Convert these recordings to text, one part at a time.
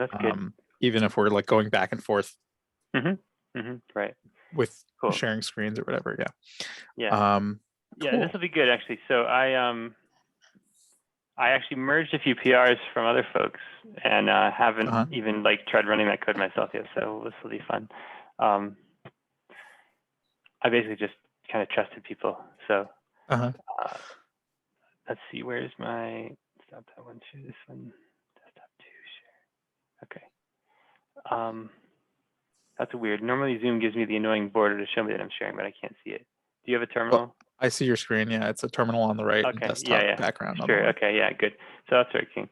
That's good. Even if we're like going back and forth Right. with Cool. sharing screens or whatever. Yeah. Yeah. Yeah, cool. this will be good actually. So I actually merged a few PRs from other folks and haven't even like tried running that code myself yet. So this will be fun. I basically just kind of trusted people. So let's see, where's my, stop that one, share this one, desktop 2, share. Okay. That's weird. Normally Zoom gives me the annoying border to show me that I'm sharing, but I can't see it. Do you have a terminal? Well, I see your screen. Yeah, it's a terminal on the right and desktop background on the left. Okay, yeah, good. So that's working.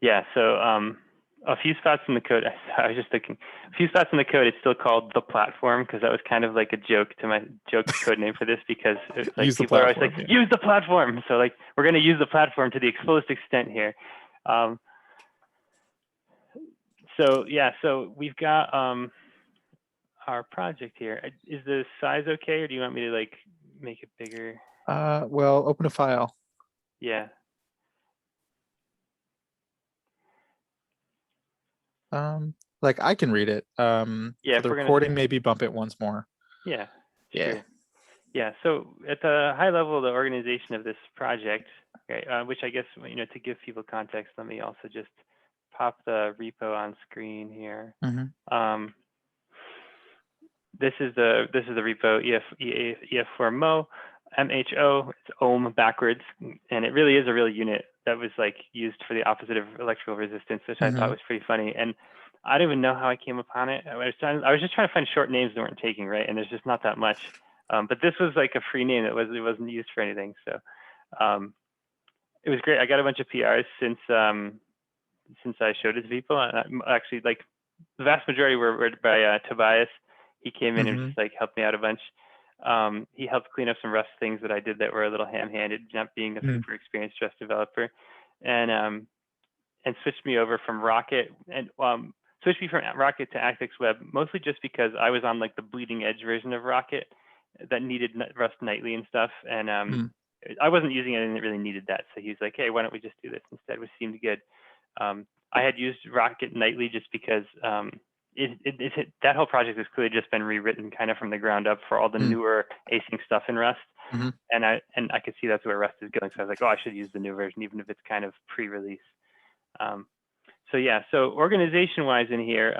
Yeah, so a few spots in the code, I was just thinking, a few spots in the code, it's still called the platform because that was kind of like a joke code name for this because it's like people are always like, use the platform. So like, we're going to use the platform to the fullest extent here. So yeah, so we've got our project here. Is the size okay, or do you want me to like make it bigger? Well, open a file. Yeah. Like I can read it. Yeah, for the recording, maybe bump it once more. Yeah. Sure. Yeah. So at the high level, the organization of this project, okay, which I guess, you know, to give people context, let me also just pop the repo on screen here. This is the repo ef4mo MHO. It's ohm backwards, and it really is a real unit that was like used for the opposite of electrical resistance, which I thought was pretty funny. And I don't even know how I came upon it. I was just trying to find short names that weren't taking, right? And there's just not that much. But this was like a free name that wasn't used for anything. So it was great. I got a bunch of PRs since I showed it to people. Actually, like the vast majority were by Tobias. He came in and just like helped me out a bunch. He helped clean up some Rust things that I did that were a little ham-handed, not being a super experienced Rust developer, and switched me over from Rocket and switched me from Rocket to Actix Web, mostly just because I was on like the bleeding edge version of Rocket that needed Rust nightly and stuff, and I wasn't using it and it really needed that. So he's like, hey, why don't we just do this instead, which seemed good. I had used Rocket nightly just because that whole project has clearly just been rewritten kind of from the ground up for all the newer async stuff in Rust. And I could see that's where Rust is going. So I was like, oh, I should use the new version, even if it's kind of pre-release. So yeah, so organization-wise in here,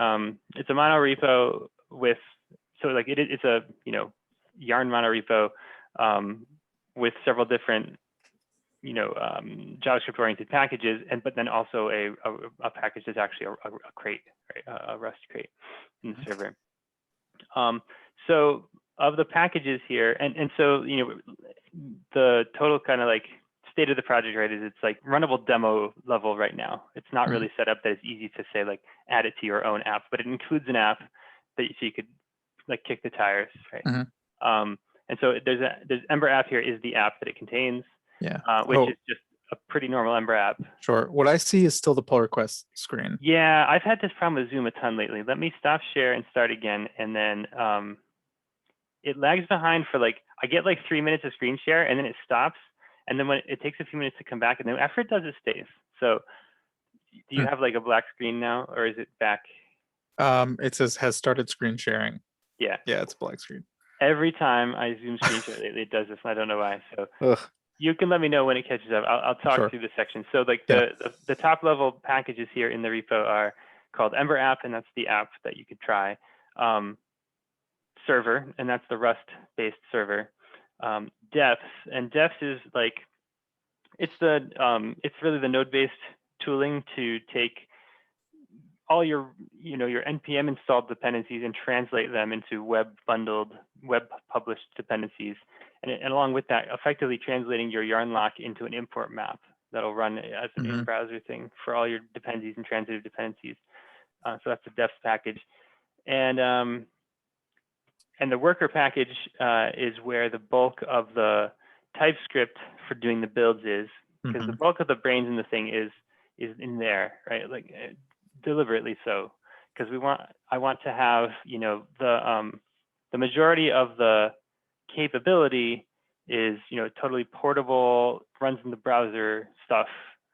it's a mono repo with, so like it's a, you know, Yarn mono repo with several different, you know, JavaScript-oriented packages, but then also a package that's actually a crate, right? A Rust crate in the server. So of the packages here, and so, you know, the total kind of like state of the project, right, is it's like runnable demo level right now. It's not really set up that it's easy to say like add it to your own app, but it includes an app that so you could like kick the tires, right? And so there's Ember App here is the app that it contains. Which is just a pretty normal Ember app. Sure. What I see is still the pull request screen. Yeah, I've had this problem with Zoom a ton lately. Let me stop share and start again. And then it lags behind for like, I get like 3 minutes of screen share and then it stops. And then when it takes a few minutes to come back, and then after it does, it stays. So do you have like a black screen now, or is it back? It says has started screen sharing. Yeah. Yeah, it's a black screen. Every time I Zoom screen share lately, it does this, and I don't know why. So you can let me know when it catches up. I'll talk through the section. So like the top level packages here in the repo are called Ember App, and that's the app that you could try. Server, and that's the Rust-based server. Depths, and Depths is like it's really the node-based tooling to take all your your npm installed dependencies and translate them into web published dependencies, and along with that, effectively translating your yarn lock into an import map that'll run as an in-browser thing for all your dependencies and transitive dependencies. So that's the Depths package, and the worker package is where the bulk of the TypeScript for doing the builds is, because the bulk of the brains in the thing is in there, right? Like deliberately so, because I want to have the majority of the capability is totally portable, runs in the browser stuff,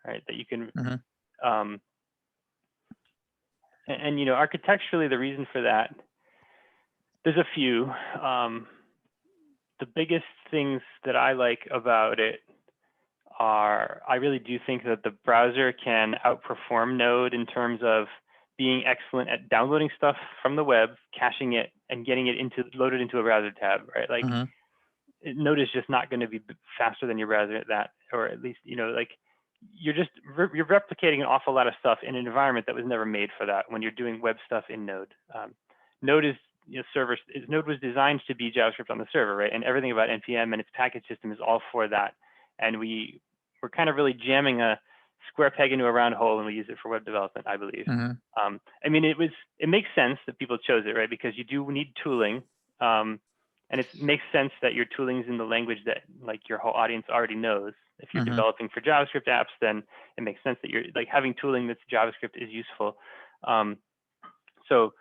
right? That you can And you know, architecturally, the reason for that, there's a few. The biggest things that I like about it are, I really do think that the browser can outperform Node in terms of being excellent at downloading stuff from the web, caching it, and getting it loaded into a browser tab, right? Like Node is just not going to be faster than your browser at that, or at least, you know, like you're replicating an awful lot of stuff in an environment that was never made for that when you're doing web stuff in Node. Node is, you know, Node was designed to be JavaScript on the server, right? And everything about NPM and its package system is all for that. And we're kind of really jamming a square peg into a round hole when we use it for web development, I believe. I mean, it makes sense that people chose it, right? Because you do need tooling. And it makes sense that your tooling is in the language that like your whole audience already knows. If you're developing for JavaScript apps, then it makes sense that you're like having tooling that's JavaScript is useful. So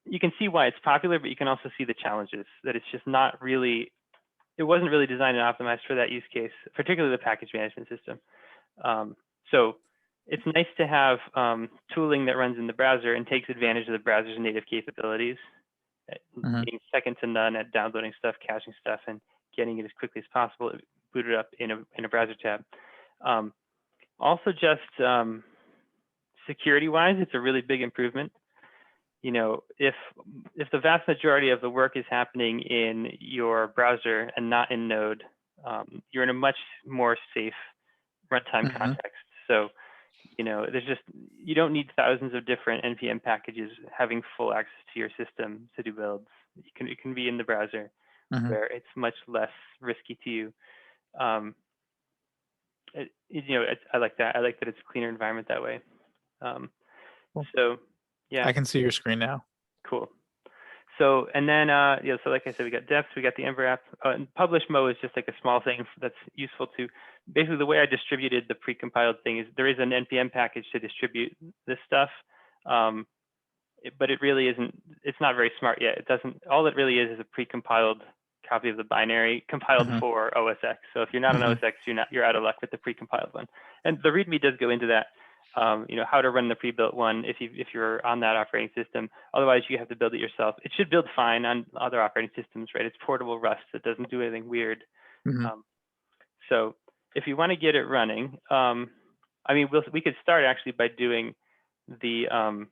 you can see why it's popular, but you can also see the challenges, that it's just not really, it wasn't really designed and optimized for that use case, particularly the package management system. So it's nice to have tooling that runs in the browser and takes advantage of the browser's native capabilities, being second to none at downloading stuff, caching stuff, and getting it as quickly as possible, boot it up in a browser tab. Also, just security-wise, it's a really big improvement. You know, if the vast majority of the work is happening in your browser and not in Node, you're in a much more safe runtime context. So, you know, you don't need thousands of different NPM packages having full access to your system to do builds. It can be in the browser where it's much less risky to you. You know, I like that. I like that it's a cleaner environment that way. Cool. So, yeah. I can see your screen now. Cool. So, and then, yeah, so like I said, we got deps, we got the Ember app. And publish mo is just like a small thing that's useful to, basically the way I distributed the precompiled thing is there is an NPM package to distribute this stuff. But it really isn't, it's not very smart yet. It doesn't, all it really is a precompiled copy of the binary compiled for OS X. So if you're not on OS X, you're out of luck with the precompiled one. And the README does go into that. You know, how to run the pre-built one if you're on that operating system. Otherwise, you have to build it yourself. It should build fine on other operating systems, right? It's portable Rust. It doesn't do anything weird. So if you want to get it running, I mean, we could start actually by doing the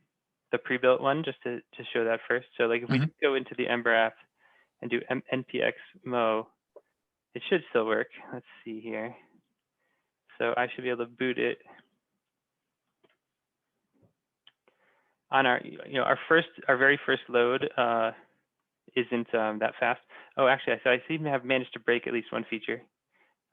pre-built one just to show that first. So like if we go into the Ember app and do npx mo, it should still work. Let's see here. So I should be able to boot it. On our, you know, our very first load isn't that fast. Oh, actually, I seem to have managed to break at least one feature.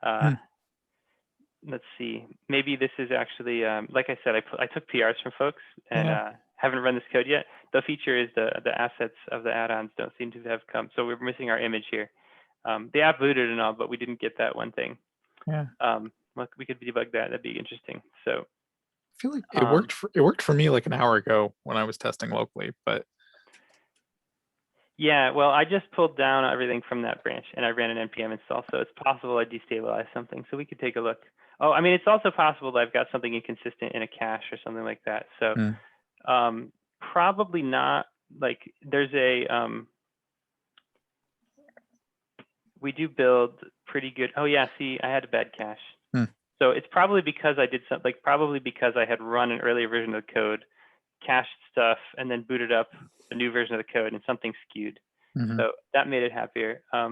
Let's see. Maybe this is actually, like I said, I took PRs from folks and haven't run this code yet. The feature is the assets of the add-ons don't seem to have come. So we're missing our image here. The app booted and all, but we didn't get that one thing. Look, we could debug that. That'd be interesting. So. I feel like it worked for me like an hour ago when I was testing locally, but yeah, well, I just pulled down everything from that branch and I ran an npm install, so it's possible I destabilized something. So we could take a look. Oh, I mean, it's also possible that I've got something inconsistent in a cache or something like that. So probably not. Like there's a we do build pretty good. Oh yeah, see, I had a bad cache. So it's probably because I did something, like probably because I had run an earlier version of the code, cached stuff, and then booted up a new version of the code and something skewed. So that made it happier. I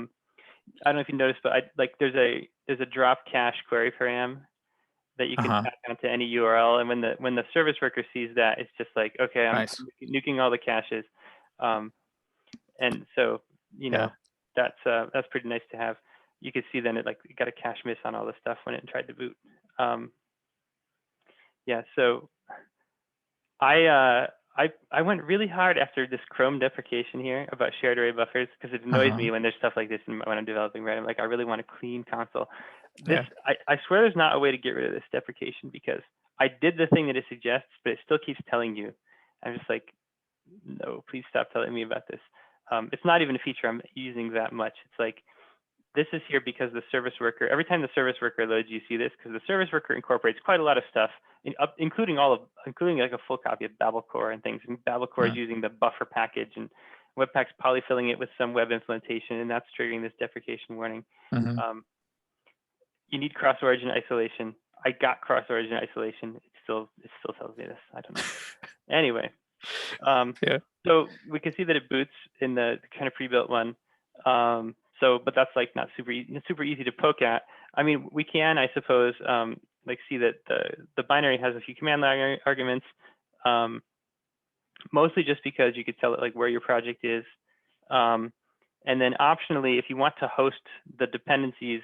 don't know if you noticed, but there's a drop cache query param that you can pass onto any URL, and when the service worker sees that, it's just like, okay, I'm nuking all the caches, and so you know that's pretty nice to have. You could see then it got a cache miss on all the stuff when it tried to boot. Yeah, so I went really hard after this Chrome deprecation here about shared array buffers because it annoys me when there's stuff like this when I'm developing, right? I'm like, I really want a clean console. I swear there's not a way to get rid of this deprecation because I did the thing that it suggests, but it still keeps telling you. I'm just like, no, please stop telling me about this. It's not even a feature I'm using that much. It's like, this is here because the service worker, every time the service worker loads, you see this because the service worker incorporates quite a lot of stuff, including like a full copy of Babel core and things. And Babel core is using the buffer package, and Webpack's polyfilling it with some web implementation, and that's triggering this deprecation warning. You need cross-origin isolation. I got cross-origin isolation. It still tells me this. I don't know. Anyway, so we can see that it boots in the kind of pre-built one. But that's like not super easy to poke at. I mean, we can, I suppose, like see that the binary has a few command line arguments, mostly just because you could tell it like where your project is. And then optionally, if you want to host the dependencies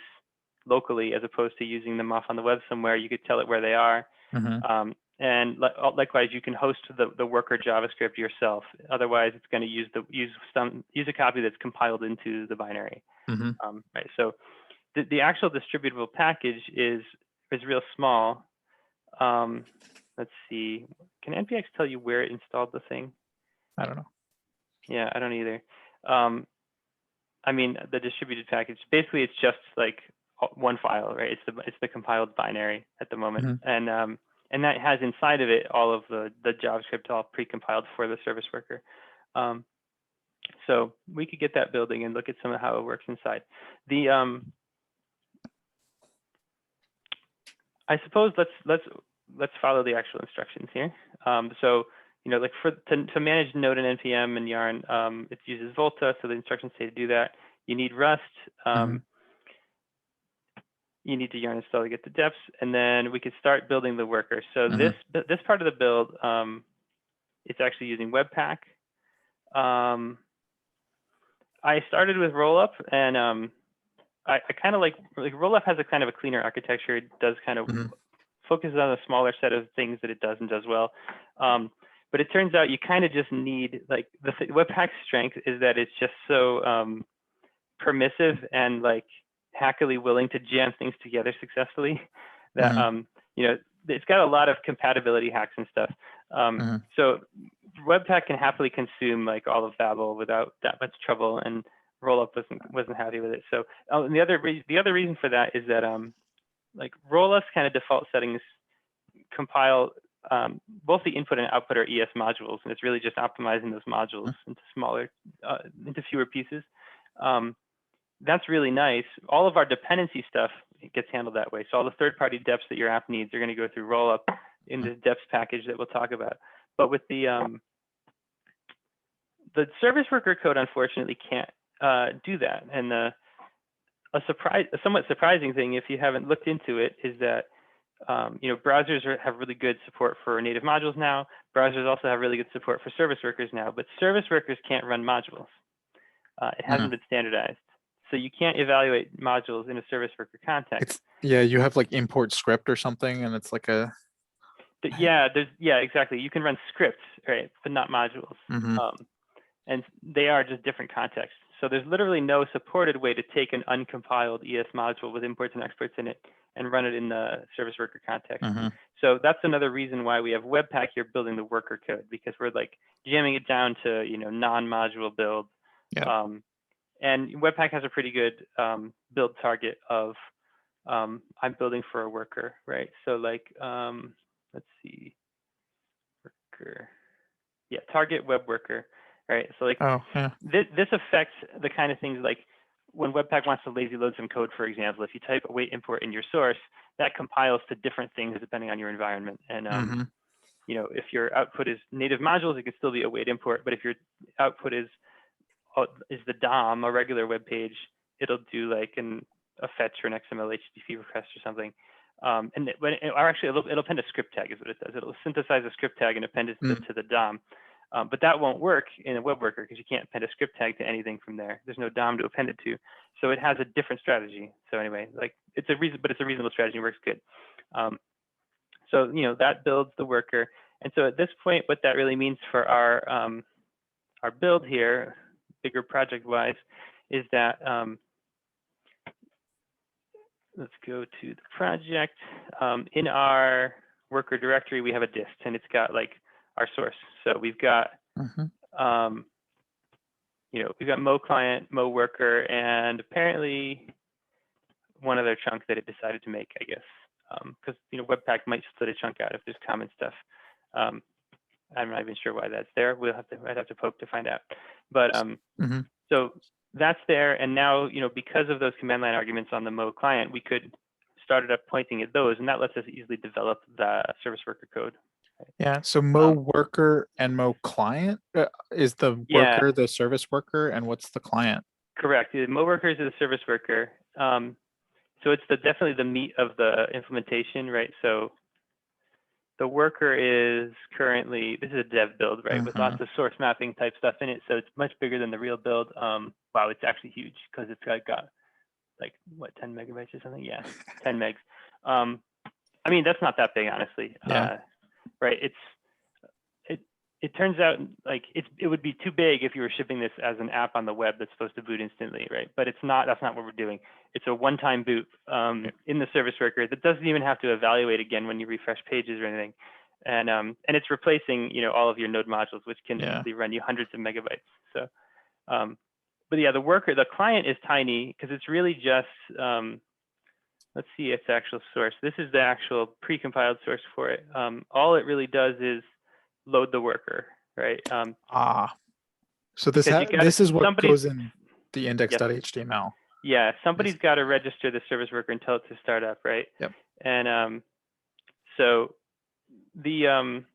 locally as opposed to using them off on the web somewhere, you could tell it where they are. And likewise, you can host the worker JavaScript yourself. Otherwise, it's going to use a copy that's compiled into the binary. Right. So the actual distributable package is real small. Let's see. Can NPX tell you where it installed the thing? I don't know. Yeah, I don't either. I mean, the distributed package. Basically, it's just like one file, right? It's the compiled binary at the moment, and that has inside of it all of the JavaScript all pre-compiled for the service worker. So we could get that building and look at some of how it works inside. I suppose let's follow the actual instructions here. So like to manage Node and npm and Yarn, it uses Volta. So the instructions say to do that. You need Rust. You need to Yarn install to get the deps, and then we could start building the worker. So this part of the build, it's actually using Webpack. I started with Rollup, and I kind of like Rollup has a kind of a cleaner architecture. It does kind of focuses on a smaller set of things that it does and does well. But it turns out you kind of just need, like, Webpack's strength is that it's just so permissive and like hackily willing to jam things together successfully that it's got a lot of compatibility hacks and stuff. So Webpack can happily consume like all of Babel without that much trouble, and Rollup wasn't happy with it. So the other reason for that is that like Rollup's kind of default settings compile both the input and output are ES modules, and it's really just optimizing those modules into fewer pieces. That's really nice. All of our dependency stuff gets handled that way. So all the third-party deps that your app needs are going to go through Rollup in the deps package that we'll talk about. But with the service worker code, unfortunately, can't do that. And a somewhat surprising thing, if you haven't looked into it, is that browsers have really good support for native modules now. Browsers also have really good support for service workers now, but service workers can't run modules. It hasn't been standardized. So you can't evaluate modules in a service worker context. You have like import script or something, and it's like a... exactly. You can run scripts, right, but not modules. And they are just different contexts. So there's literally no supported way to take an uncompiled ES module with imports and exports in it and run it in the service worker context. So that's another reason why we have Webpack here building the worker code, because we're like jamming it down to non-module build. And Webpack has a pretty good build target of I'm building for a worker, right? So like let's see, worker, target web worker, right? So like this affects the kind of things like when Webpack wants to lazy load some code, for example. If you type await import in your source, that compiles to different things depending on your environment. And if your output is native modules, it could still be await import. But if your output is the DOM, a regular web page, it'll do like a fetch or an XML HTTP request or something. It'll append a script tag is what it does. It'll synthesize a script tag and append it to the DOM. But that won't work in a web worker because you can't append a script tag to anything from there. There's no DOM to append it to. So it has a different strategy. So anyway, like it's a reasonable strategy. It works good. So that builds the worker. And so at this point, what that really means for our build here, bigger project-wise, is that let's go to the project. In our worker directory, we have a dist, and it's got like our source. So we've got we've got Mo client, Mo worker, and apparently one other chunk that it decided to make, I guess, because Webpack might split a chunk out if there's common stuff. I'm not even sure why that's there. I'd have to poke to find out. But so that's there, and now because of those command line arguments on the Mo client, we could start it up pointing at those, and that lets us easily develop the service worker code. Yeah. So Mo worker and Mo client is the worker the service worker, and what's the client? Correct. The Mo worker is the service worker. So it's definitely the meat of the implementation, right? So the worker is currently, this is a dev build, right, with lots of source mapping type stuff in it. So it's much bigger than the real build. Wow, it's actually huge because it's got like what, 10 megabytes or something? Yeah, 10 megs. I mean, that's not that big, honestly. Yeah. Right. It turns out like it would be too big if you were shipping this as an app on the web that's supposed to boot instantly, right? But it's not. That's not what we're doing. It's a one-time boot in the service worker that doesn't even have to evaluate again when you refresh pages or anything, and it's replacing all of your node modules, which can easily run you hundreds of megabytes. So, but yeah, the client is tiny because it's really just let's see its actual source. This is the actual pre-compiled source for it. All it really does is load the worker, right? So this is what goes in the index.html. Yeah, somebody's got to register the service worker and tell it to start up, right? Yep. And so and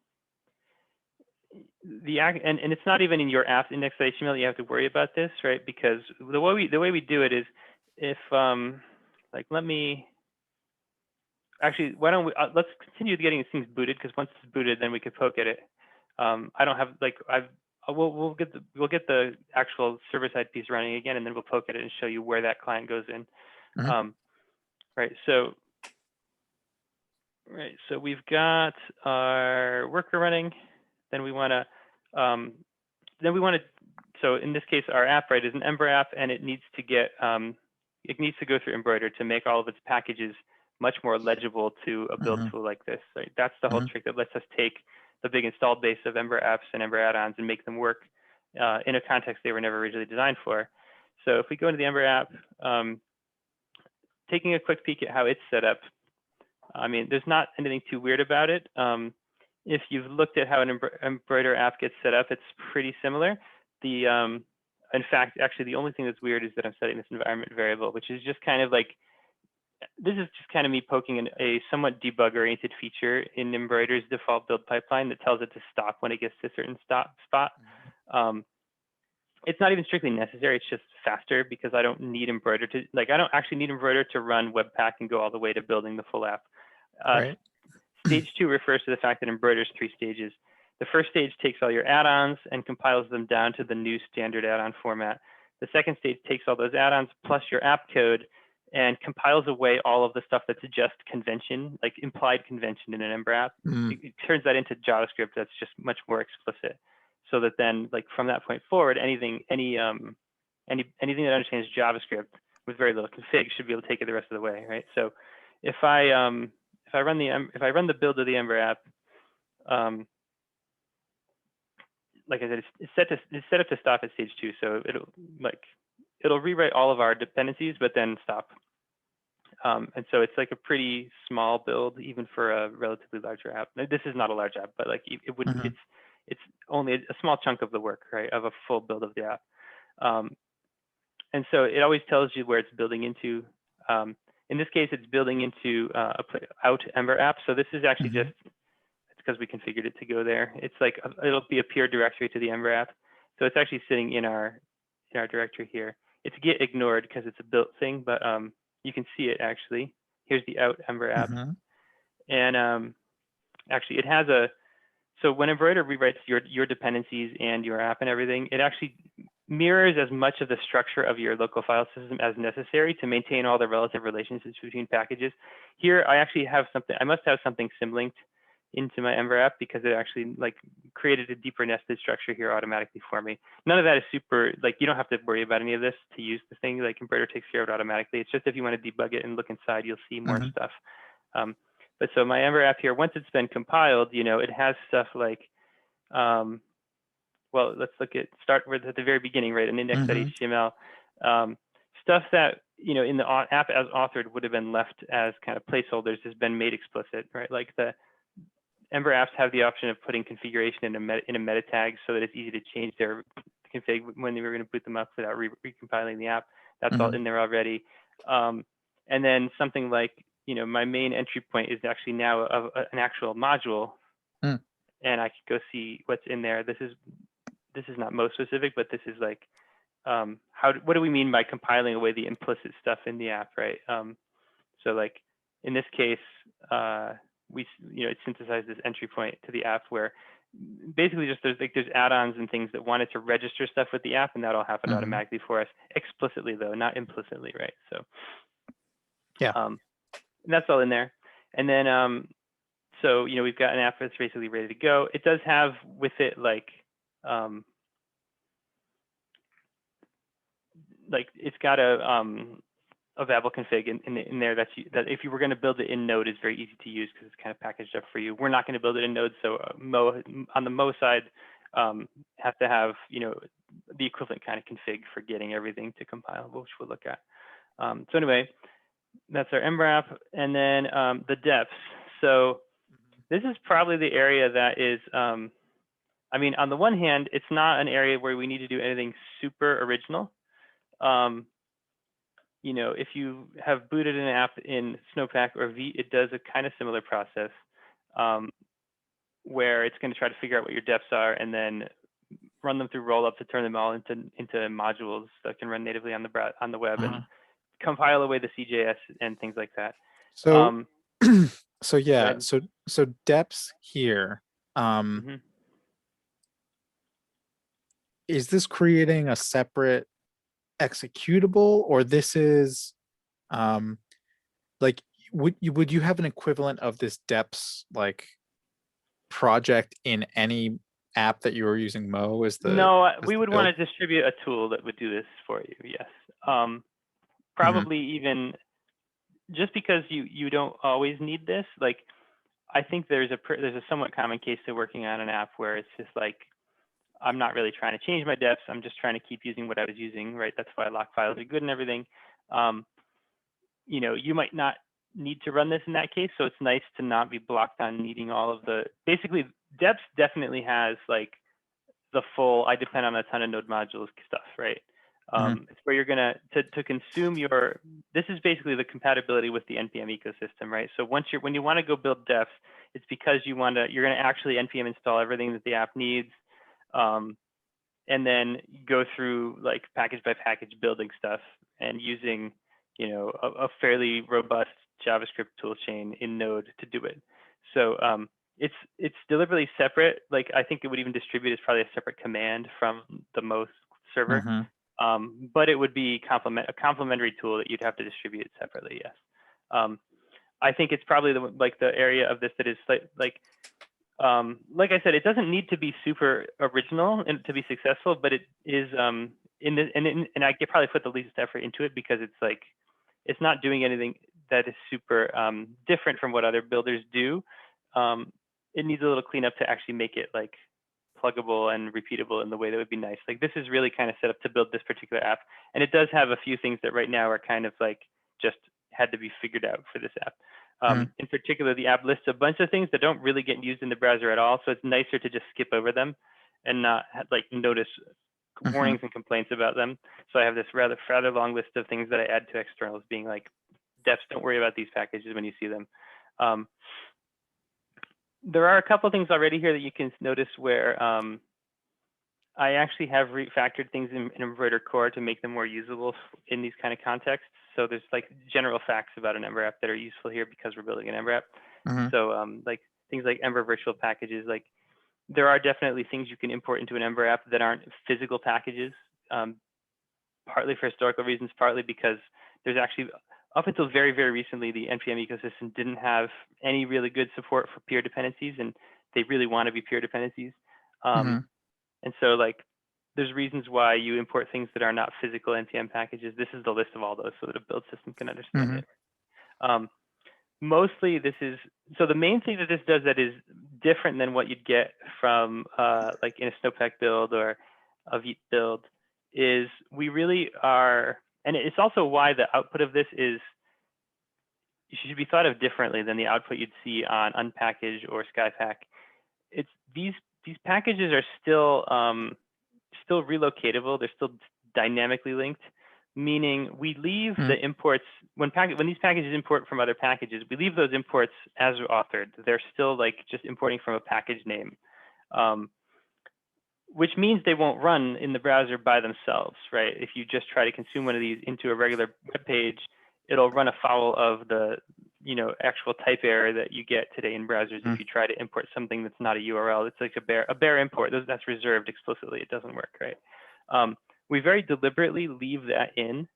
it's not even in your app index.html. You have to worry about this, right? Because the way we do it is if let me. Actually, why don't we let's continue getting these things booted, because once it's booted, then we could poke at it. I don't have we'll get the actual server side piece running again, and then we'll poke at it and show you where that client goes in. Right. So we've got our worker running. Then we want to so in this case, our app, right, is an Ember app, and it needs to get it needs to go through Embroider to make all of its packages much more legible to a build tool like this. Right? That's the whole trick that lets us take the big installed base of Ember apps and Ember add-ons and make them work in a context they were never originally designed for. So if we go into the Ember app, taking a quick peek at how it's set up, I mean, there's not anything too weird about it. If you've looked at how an Embroider app gets set up, it's pretty similar. In fact, actually, the only thing that's weird is that I'm setting this environment variable, which is just kind of like, this is just kind of me poking in a somewhat debug-oriented feature in Embroider's default build pipeline that tells it to stop when it gets to a certain spot. It's not even strictly necessary. It's just faster because I don't need Embroider to, I don't actually need Embroider to run Webpack and go all the way to building the full app. Right. Stage 2 refers to the fact that Embroider's 3 stages. The first stage takes all your add-ons and compiles them down to the new standard add-on format. The second stage takes all those add-ons plus your app code and compiles away all of the stuff that's just convention, like implied convention in an Ember app. It turns that into JavaScript that's just much more explicit, so that then, from that point forward, anything that understands JavaScript with very little config should be able to take it the rest of the way, right? So if I run the build of the Ember app, like I said, it's set up to stop at stage 2, so it'll rewrite all of our dependencies, but then stop. And so it's like a pretty small build, even for a relatively larger app. This is not a large app, but it wouldn't. It's only a small chunk of the work, right, of a full build of the app. And so it always tells you where it's building into. In this case, it's building into out Ember app. So this is actually just because we configured it to go there. It's it'll be a peer directory to the Ember app. So it's actually sitting in our directory here. It's get ignored because it's a built thing, but you can see it actually. Here's the out Ember app. And actually it has so when Embroider rewrites your dependencies and your app and everything, it actually mirrors as much of the structure of your local file system as necessary to maintain all the relative relationships between packages. Here, I actually have something, I must have something symlinked into my Ember app because it actually created a deeper nested structure here automatically for me. None of that is super, you don't have to worry about any of this to use the thing. Embroider takes care of it automatically. It's just if you want to debug it and look inside, you'll see more stuff. But so my Ember app here, once it's been compiled, it has stuff well, let's start with at the very beginning, right? An index.html. Stuff that in the app as authored would have been left as kind of placeholders has been made explicit, right? Like the Ember apps have the option of putting configuration in a meta tag so that it's easy to change their config when they were going to boot them up without recompiling the app. That's all in there already. And then something like, my main entry point is actually now an actual module, and I could go see what's in there. This is not most specific, but this is like, what do we mean by compiling away the implicit stuff in the app, right? So like in this case, it synthesized this entry point to the app where basically just there's add-ons and things that wanted to register stuff with the app, and that all happened automatically for us, explicitly though, not implicitly, right? So yeah, and that's all in there. And then so we've got an app that's basically ready to go. It does have with it like it's got a Bevel config in there that if you were going to build it in Node is very easy to use because it's kind of packaged up for you. We're not going to build it in Node, so on the Mo side have to have the equivalent kind of config for getting everything to compile, which we'll look at. So anyway, that's our Ember app, and then the deps. So this is probably the area that is, I mean, on the one hand, it's not an area where we need to do anything super original. If you have booted an app in Snowpack or V, it does a kind of similar process where it's going to try to figure out what your deps are and then run them through rollup to turn them all into modules that can run natively on the web and compile away the CJS and things like that. So, so yeah, so deps here. Is this creating a separate executable, or this is like would you have an equivalent of this deps like project in any app that you are using Mo? We would want to distribute a tool that would do this for you. Yes. Probably even just because you don't always need this. Like I think there's a somewhat common case to working on an app where it's just like, I'm not really trying to change my deps. I'm just trying to keep using what I was using, right? That's why lock files are good and everything. You might not need to run this in that case. So it's nice to not be blocked on needing all of the, basically deps definitely has like the full, I depend on a ton of node modules stuff, right? It's where you're gonna, to consume your, this is basically the compatibility with the NPM ecosystem, right? So when you wanna go build deps, it's because you're gonna actually NPM install everything that the app needs. And then go through like package by package building stuff and using, a fairly robust JavaScript toolchain in Node to do it. So it's deliberately separate. Like I think it would even distribute as probably a separate command from the Mo server, but it would be a complementary tool that you'd have to distribute separately. Yes, I think it's probably the area of this that is like I said, it doesn't need to be super original and to be successful, but it is and I could probably put the least effort into it because it's like it's not doing anything that is super different from what other builders do. It needs a little cleanup to actually make it like pluggable and repeatable in the way that would be nice. Like this is really kind of set up to build this particular app, and it does have a few things that right now are kind of like just had to be figured out for this app. In particular, the app lists a bunch of things that don't really get used in the browser at all. So it's nicer to just skip over them and not like notice warnings and complaints about them. So I have this rather long list of things that I add to externals being like, deps, don't worry about these packages when you see them. There are a couple of things already here that you can notice where I actually have refactored things in Embroider Core to make them more usable in these kind of contexts. So there's like general facts about an Ember app that are useful here because we're building an Ember app. So like things like Ember virtual packages, like there are definitely things you can import into an Ember app that aren't physical packages, partly for historical reasons, partly because there's actually, up until very, very recently, the NPM ecosystem didn't have any really good support for peer dependencies, and they really want to be peer dependencies. And so like, there's reasons why you import things that are not physical NPM packages. This is the list of all those so that a build system can understand it. Mostly this is, so the main thing that this does that is different than what you'd get from like in a Snowpack build or a Vite build is we really are and it's also why the output of this is should be thought of differently than the output you'd see on Unpackage or Skypack. It's these packages are still still relocatable. They're still dynamically linked, meaning we leave the imports when these packages import from other packages, we leave those imports as authored. They're still like just importing from a package name, which means they won't run in the browser by themselves, right? If you just try to consume one of these into a regular web page, it'll run afoul of the actual type error that you get today in browsers if you try to import something that's not a URL. It's like a bare import. That's reserved explicitly. It doesn't work, right? We very deliberately leave that in.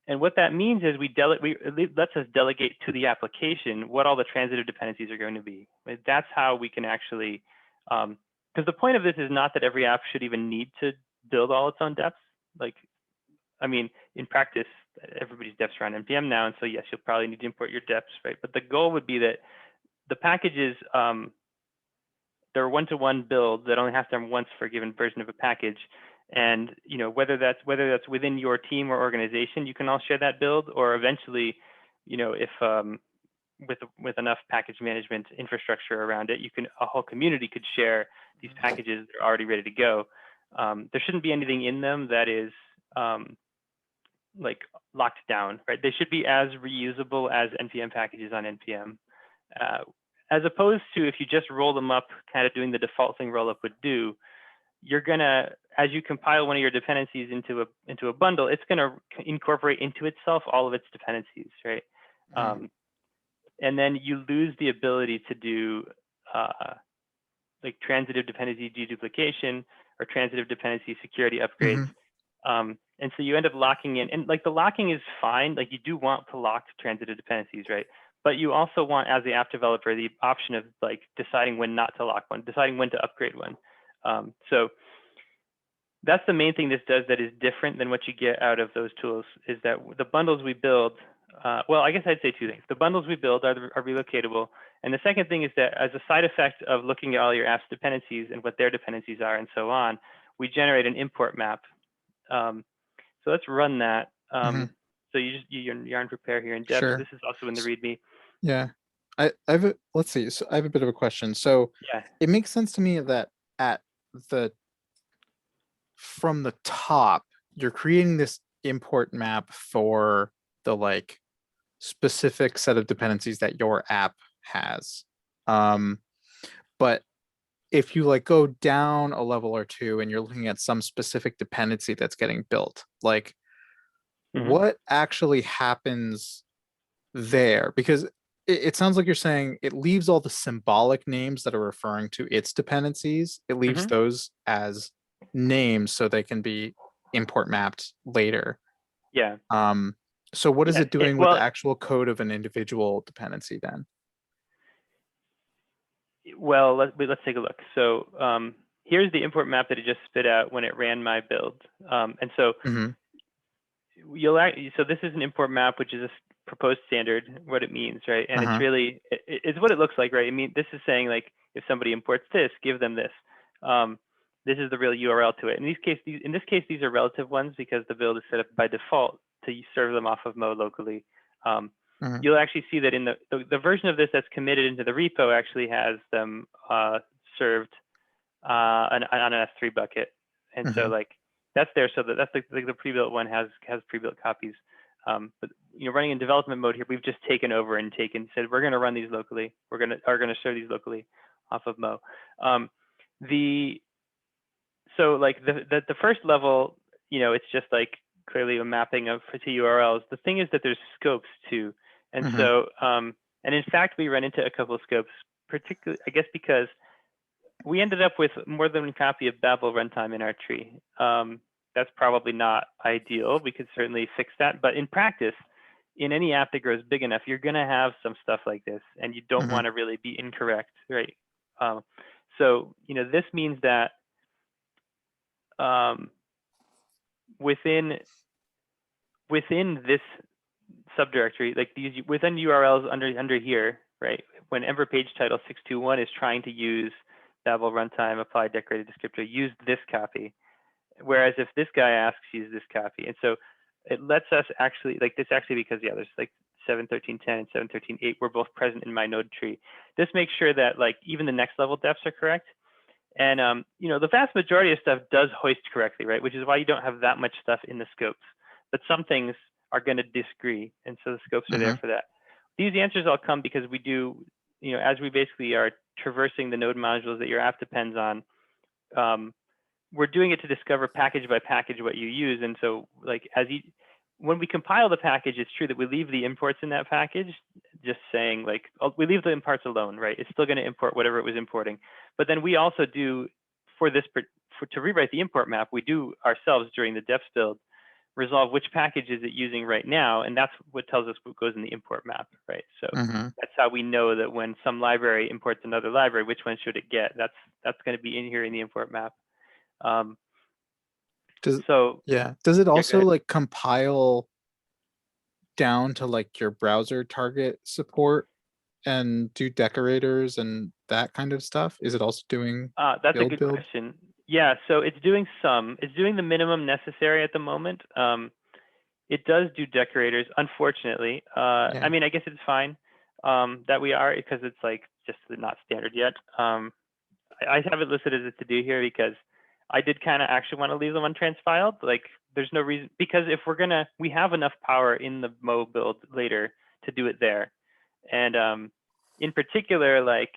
And what that means is it lets us delegate to the application what all the transitive dependencies are going to be. That's how we can actually, because the point of this is not that every app should even need to build all its own deps. Like, I mean, in practice, everybody's deps are on NPM now, and so yes, you'll probably need to import your deps, right? But the goal would be that the packages, they're one-to-one builds that only have to run once for a given version of a package. And whether that's within your team or organization, you can all share that build, or eventually, if with enough package management infrastructure around it, a whole community could share these packages that are already ready to go. There shouldn't be anything in them that is like locked down, right? They should be as reusable as NPM packages on NPM, as opposed to if you just roll them up, kind of doing the default thing rollup would do. You're gonna, as you compile one of your dependencies into a bundle, it's gonna incorporate into itself all of its dependencies, right? And then you lose the ability to do like transitive dependency deduplication or transitive dependency security upgrades. And so you end up locking in, and like the locking is fine. Like you do want to lock transitive dependencies, right? But you also want, as the app developer, the option of like deciding when not to lock one, deciding when to upgrade one. So that's the main thing this does that is different than what you get out of those tools, is that the bundles we build, well, I guess I'd say two things. The bundles we build are relocatable. And the second thing is that as a side effect of looking at all your app's dependencies and what their dependencies are and so on, we generate an import map. So let's run that. So you yarn prepare here in depth. Sure. This is also in the README. Yeah. Let's see. So I have a bit of a question. So yeah, it makes sense to me that from the top, you're creating this import map for the like specific set of dependencies that your app has. But if you like go down a level or two and you're looking at some specific dependency that's getting built, like what actually happens there? Because it sounds like you're saying it leaves all the symbolic names that are referring to its dependencies. It leaves those as names so they can be import mapped later. Yeah. So what is it doing with the actual code of an individual dependency then? Well, let's take a look. So here's the import map that it just spit out when it ran my build. And so so this is an import map, which is a proposed standard, what it means, right? And it's really, it's what it looks like, right? I mean, this is saying like, if somebody imports this, give them this. This is the real URL to it. In this case, these are relative ones because the build is set up by default to serve them off of Mo locally. You'll actually see that in the version of this that's committed into the repo actually has them served on an S3 bucket. And so like that's there. So that's the pre-built one has pre-built copies. But running in development mode here, we've just taken over and said we're going to run these locally. Are going to serve these locally off of Mo. So like the first level, it's just like clearly a mapping of to URLs. The thing is that there's scopes too. And so, and in fact, we run into a couple of scopes, particularly, I guess, because we ended up with more than one copy of Bevel Runtime in our tree. That's probably not ideal. We could certainly fix that. But in practice, in any app that grows big enough, you're going to have some stuff like this, and you don't want to really be incorrect, right? So, this means that within this subdirectory, like these within URLs under here, right? When Ember page title 621 is trying to use Bevel Runtime apply decorated descriptor, use this copy. Whereas if this guy asks, use this copy. And so it lets us actually, like this actually, because yeah, there's like 7.13.10 and 7.13.8 were both present in my node tree. This makes sure that like even the next level defs are correct. And the vast majority of stuff does hoist correctly, right? Which is why you don't have that much stuff in the scopes. But some things are going to disagree, and so the scopes are there for that. These answers all come because we do, as we basically are traversing the node modules that your app depends on, we're doing it to discover package by package what you use. And so like when we compile the package, it's true that we leave the imports in that package, just saying like, we leave the imports alone, right? It's still going to import whatever it was importing. But then we also do, to rewrite the import map, we do ourselves during the deps build, resolve which package is it using right now. And that's what tells us what goes in the import map, right? So that's how we know that when some library imports another library, which one should it get? That's going to be in here in the import map. Does it also like compile down to like your browser target support and do decorators and that kind of stuff? Is it also doing that's a good question. Yeah, so it's doing the minimum necessary at the moment. It does do decorators, unfortunately. I mean, I guess it's fine that we are, because it's like just not standard yet. I have it listed as a to-do here because I did kind of actually want to leave them untransfiled. Like there's no reason, because if we have enough power in the Mo build later to do it there. And in particular, like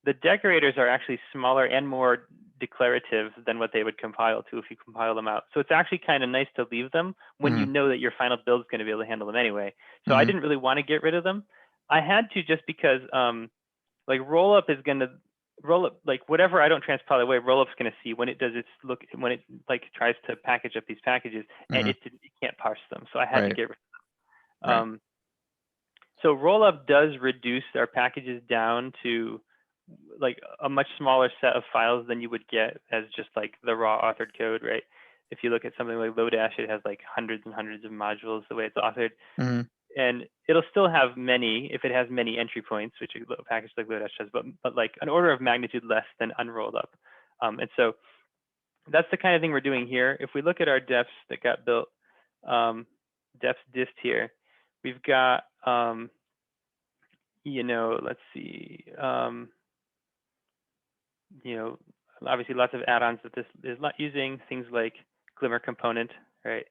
the decorators are actually smaller and more declarative than what they would compile to if you compile them out. So it's actually kind of nice to leave them when you know that your final build is going to be able to handle them anyway. So I didn't really want to get rid of them. I had to, just because like rollup is going to like whatever I don't transpile away, rollup's going to see when it does when it like tries to package up these packages, and it can't parse them. So I had to get rid of them. So rollup does reduce our packages down to like a much smaller set of files than you would get as just like the raw authored code, right? If you look at something like Lodash, it has like hundreds and hundreds of modules the way it's authored. And it'll still have many, if it has many entry points, which a package like Lodash does, but like an order of magnitude less than unrolled up. And so that's the kind of thing we're doing here. If we look at our deps that got built, deps dist here, we've got, let's see, obviously lots of add-ons that this is not using, things like Glimmer component, right?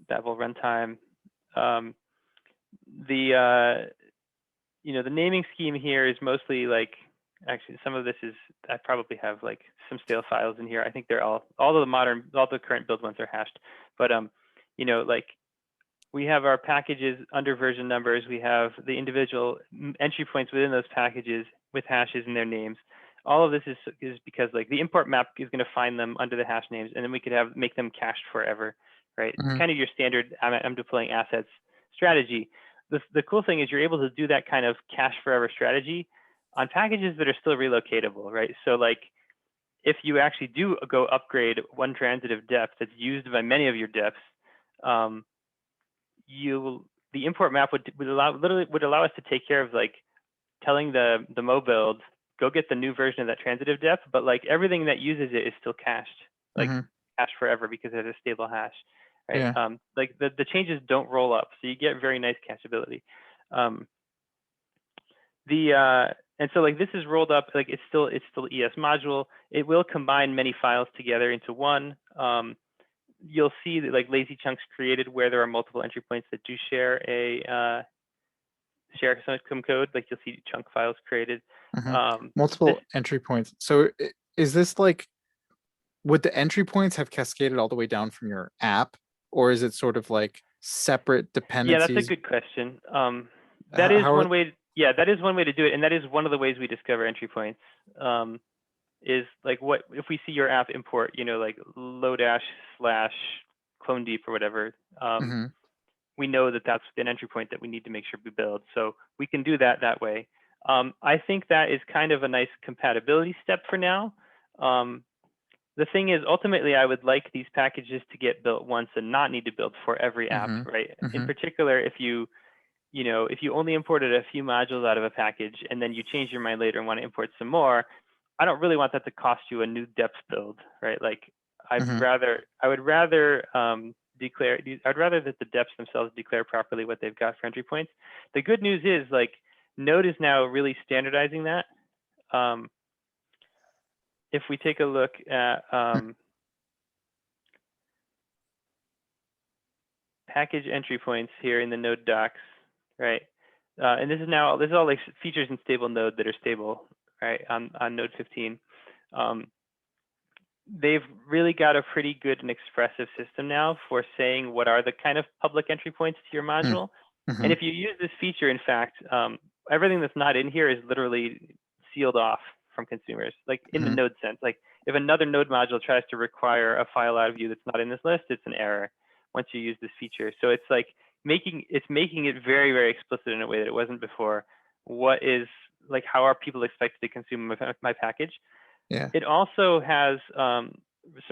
Bevel Runtime. The naming scheme here is mostly like, actually some of this is, I probably have like some stale files in here. I think they're all the current build ones are hashed, but like we have our packages under version numbers. We have the individual entry points within those packages with hashes and their names. All of this is because like the import map is going to find them under the hash names, and then we could make them cached forever, right? It's kind of your standard I'm deploying assets strategy. The cool thing is you're able to do that kind of cache forever strategy on packages that are still relocatable, right? So like if you actually do go upgrade one transitive dep that's used by many of your deps, the import map would allow us to take care of like telling the Mo build, go get the new version of that transitive dep, but like everything that uses it is still cached, like cached forever because it has a stable hash, right? Like the changes don't roll up, so you get very nice cacheability. And so like this is rolled up, like it's still ES module. It will combine many files together into one. You'll see that like lazy chunks created where there are multiple entry points that do share some code. Like you'll see chunk files created. Multiple entry points. So is this like, would the entry points have cascaded all the way down from your app, or is it sort of like separate dependencies? Yeah, that's a good question. That is one way. Yeah, that is one way to do it, and that is one of the ways we discover entry points. Is like what if we see your app import, like Lodash / clone deep or whatever. We know that that's an entry point that we need to make sure we build. So we can do that way. I think that is kind of a nice compatibility step for now. The thing is, ultimately, I would like these packages to get built once and not need to build for every app, right? In particular, if you only imported a few modules out of a package and then you change your mind later and want to import some more, I don't really want that to cost you a new deps build, right? Like I would rather declare. I'd rather that the deps themselves declare properly what they've got for entry points. The good news is like Node is now really standardizing that. If we take a look at package entry points here in the Node docs, right? And this is all like features in stable Node that are stable, right? On Node 15. They've really got a pretty good and expressive system now for saying what are the kind of public entry points to your module. Mm-hmm. And if you use this feature, in fact, everything that's not in here is literally sealed off from consumers, like in the Node sense. Like if another Node module tries to require a file out of you that's not in this list, it's an error once you use this feature. So it's like making it very, very explicit in a way that it wasn't before. What is like, how are people expected to consume my package? Yeah. It also has some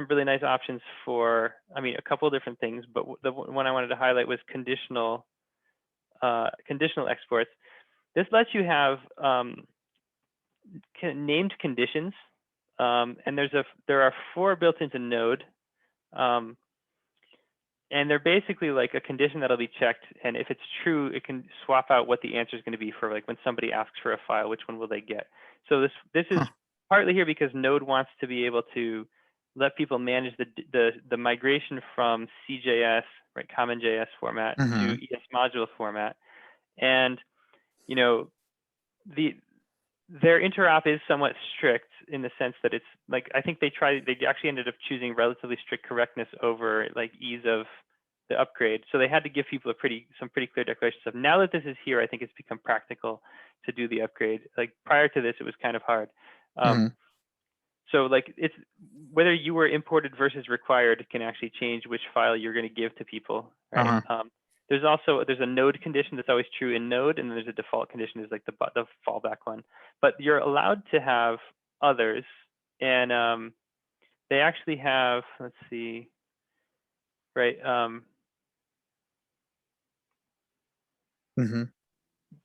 really nice options for, I mean, a couple of different things, but the one I wanted to highlight was conditional exports. This lets you have named conditions, and there are 4 built into Node, and they're basically like a condition that'll be checked, and if it's true, it can swap out what the answer is going to be for like when somebody asks for a file, which one will they get. So this is partly here because Node wants to be able to let people manage the migration from CJS, right, common JS format to ES module format, and you know their interop is somewhat strict in the sense that it's like, I think they actually ended up choosing relatively strict correctness over like ease of the upgrade. So they had to give people some pretty clear declarations of, now that this is here, I think it's become practical to do the upgrade. Like prior to this, it was kind of hard. So like it's whether you were imported versus required can actually change which file you're going to give to people, right? There's a Node condition that's always true in Node, and then there's a default condition is like the fallback one. But you're allowed to have others, and they actually have, let's see, right?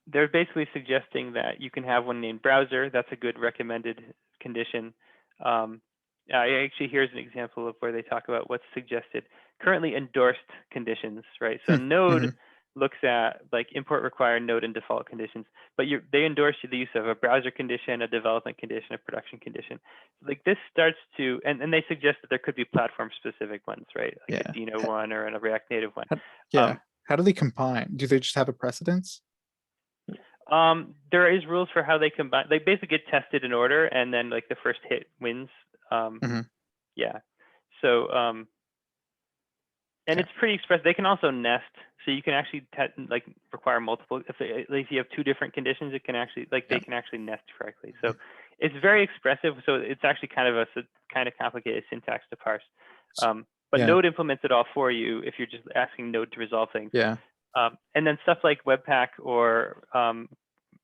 They're basically suggesting that you can have one named browser. That's a good recommended condition. Actually, here's an example of where they talk about what's suggested. Currently endorsed conditions, right? So Node looks at like import required, Node, and default conditions, but they endorse the use of a browser condition, a development condition, a production condition. Like this starts to, and they suggest that there could be platform specific ones, right? Like a Dino one or a React Native one. How do they combine? Do they just have a precedence? There is rules for how they combine. They basically get tested in order, and then like the first hit wins. Yeah. So, and it's pretty expressive. They can also nest, so you can actually like require multiple. If you have 2 different conditions, it can actually they can actually nest correctly. So it's very expressive. So it's actually kind of complicated syntax to parse. But Node implements it all for you if you're just asking Node to resolve things. And then stuff like Webpack or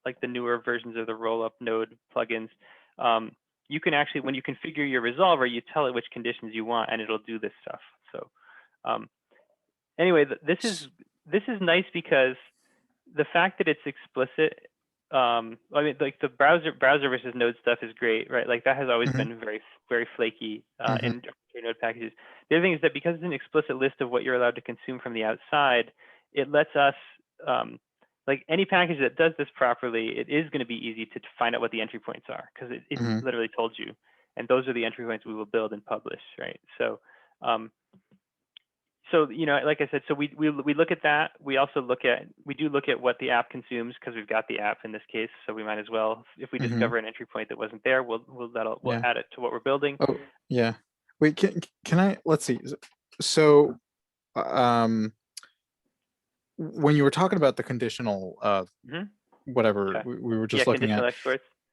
like the newer versions of the rollup Node plugins, you can actually, when you configure your resolver, you tell it which conditions you want, and it'll do this stuff. So anyway, this is nice because the fact that it's explicit. I mean, like the browser versus Node stuff is great, right? Like that has always been very, very flaky in Node packages. The other thing is that because it's an explicit list of what you're allowed to consume from the outside, it lets us, like any package that does this properly, it is going to be easy to find out what the entry points are because it literally told you, and those are the entry points we will build and publish, right? So, so you know, like I said, so we look at that. We also look at what the app consumes because we've got the app in this case, so we might as well, if we discover an entry point that wasn't there, we'll add it to what we're building. Oh yeah. Wait, can I? Let's see. So, when you were talking about the conditional whatever we were just looking at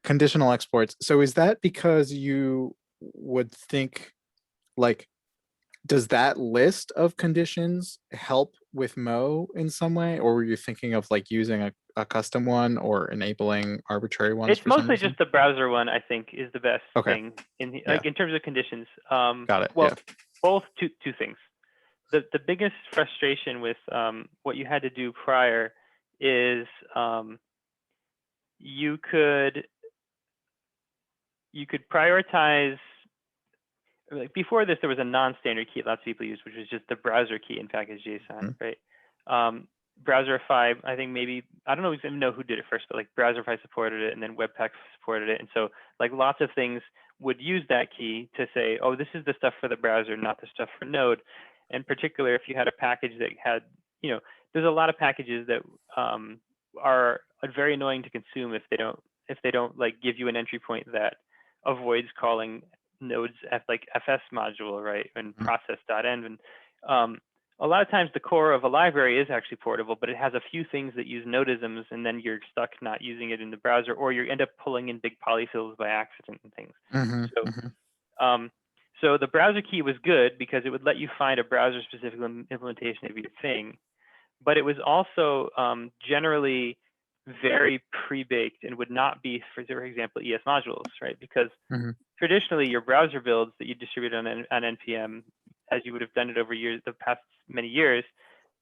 conditional exports, so is that because you would think like, does that list of conditions help with Mo in some way, or were you thinking of like using a custom one or enabling arbitrary ones? It's mostly just the browser one, I think, is the best thing in like in terms of conditions. Got it. Well, both two things. The biggest frustration with what you had to do prior is you could prioritize. like before this, there was a non-standard key lots of people used, which was just the browser key in package.json, right? Browserify, I think maybe, I don't even know who did it first, but like Browserify supported it, and then Webpack supported it. And so like lots of things would use that key to say, oh, this is the stuff for the browser, not the stuff for Node. In particular, if you had a package that had, there's a lot of packages that are very annoying to consume if they don't like give you an entry point that avoids calling Node's like fs module, right, and process.env. And a lot of times the core of a library is actually portable, but it has a few things that use nodisms, and then you're stuck not using it in the browser, or you end up pulling in big polyfills by accident and things. So the browser key was good because it would let you find a browser-specific implementation of your thing, but it was also generally very pre-baked and would not be, for example, ES modules, right? Because traditionally your browser builds that you distribute on NPM, as you would have done it over the past many years,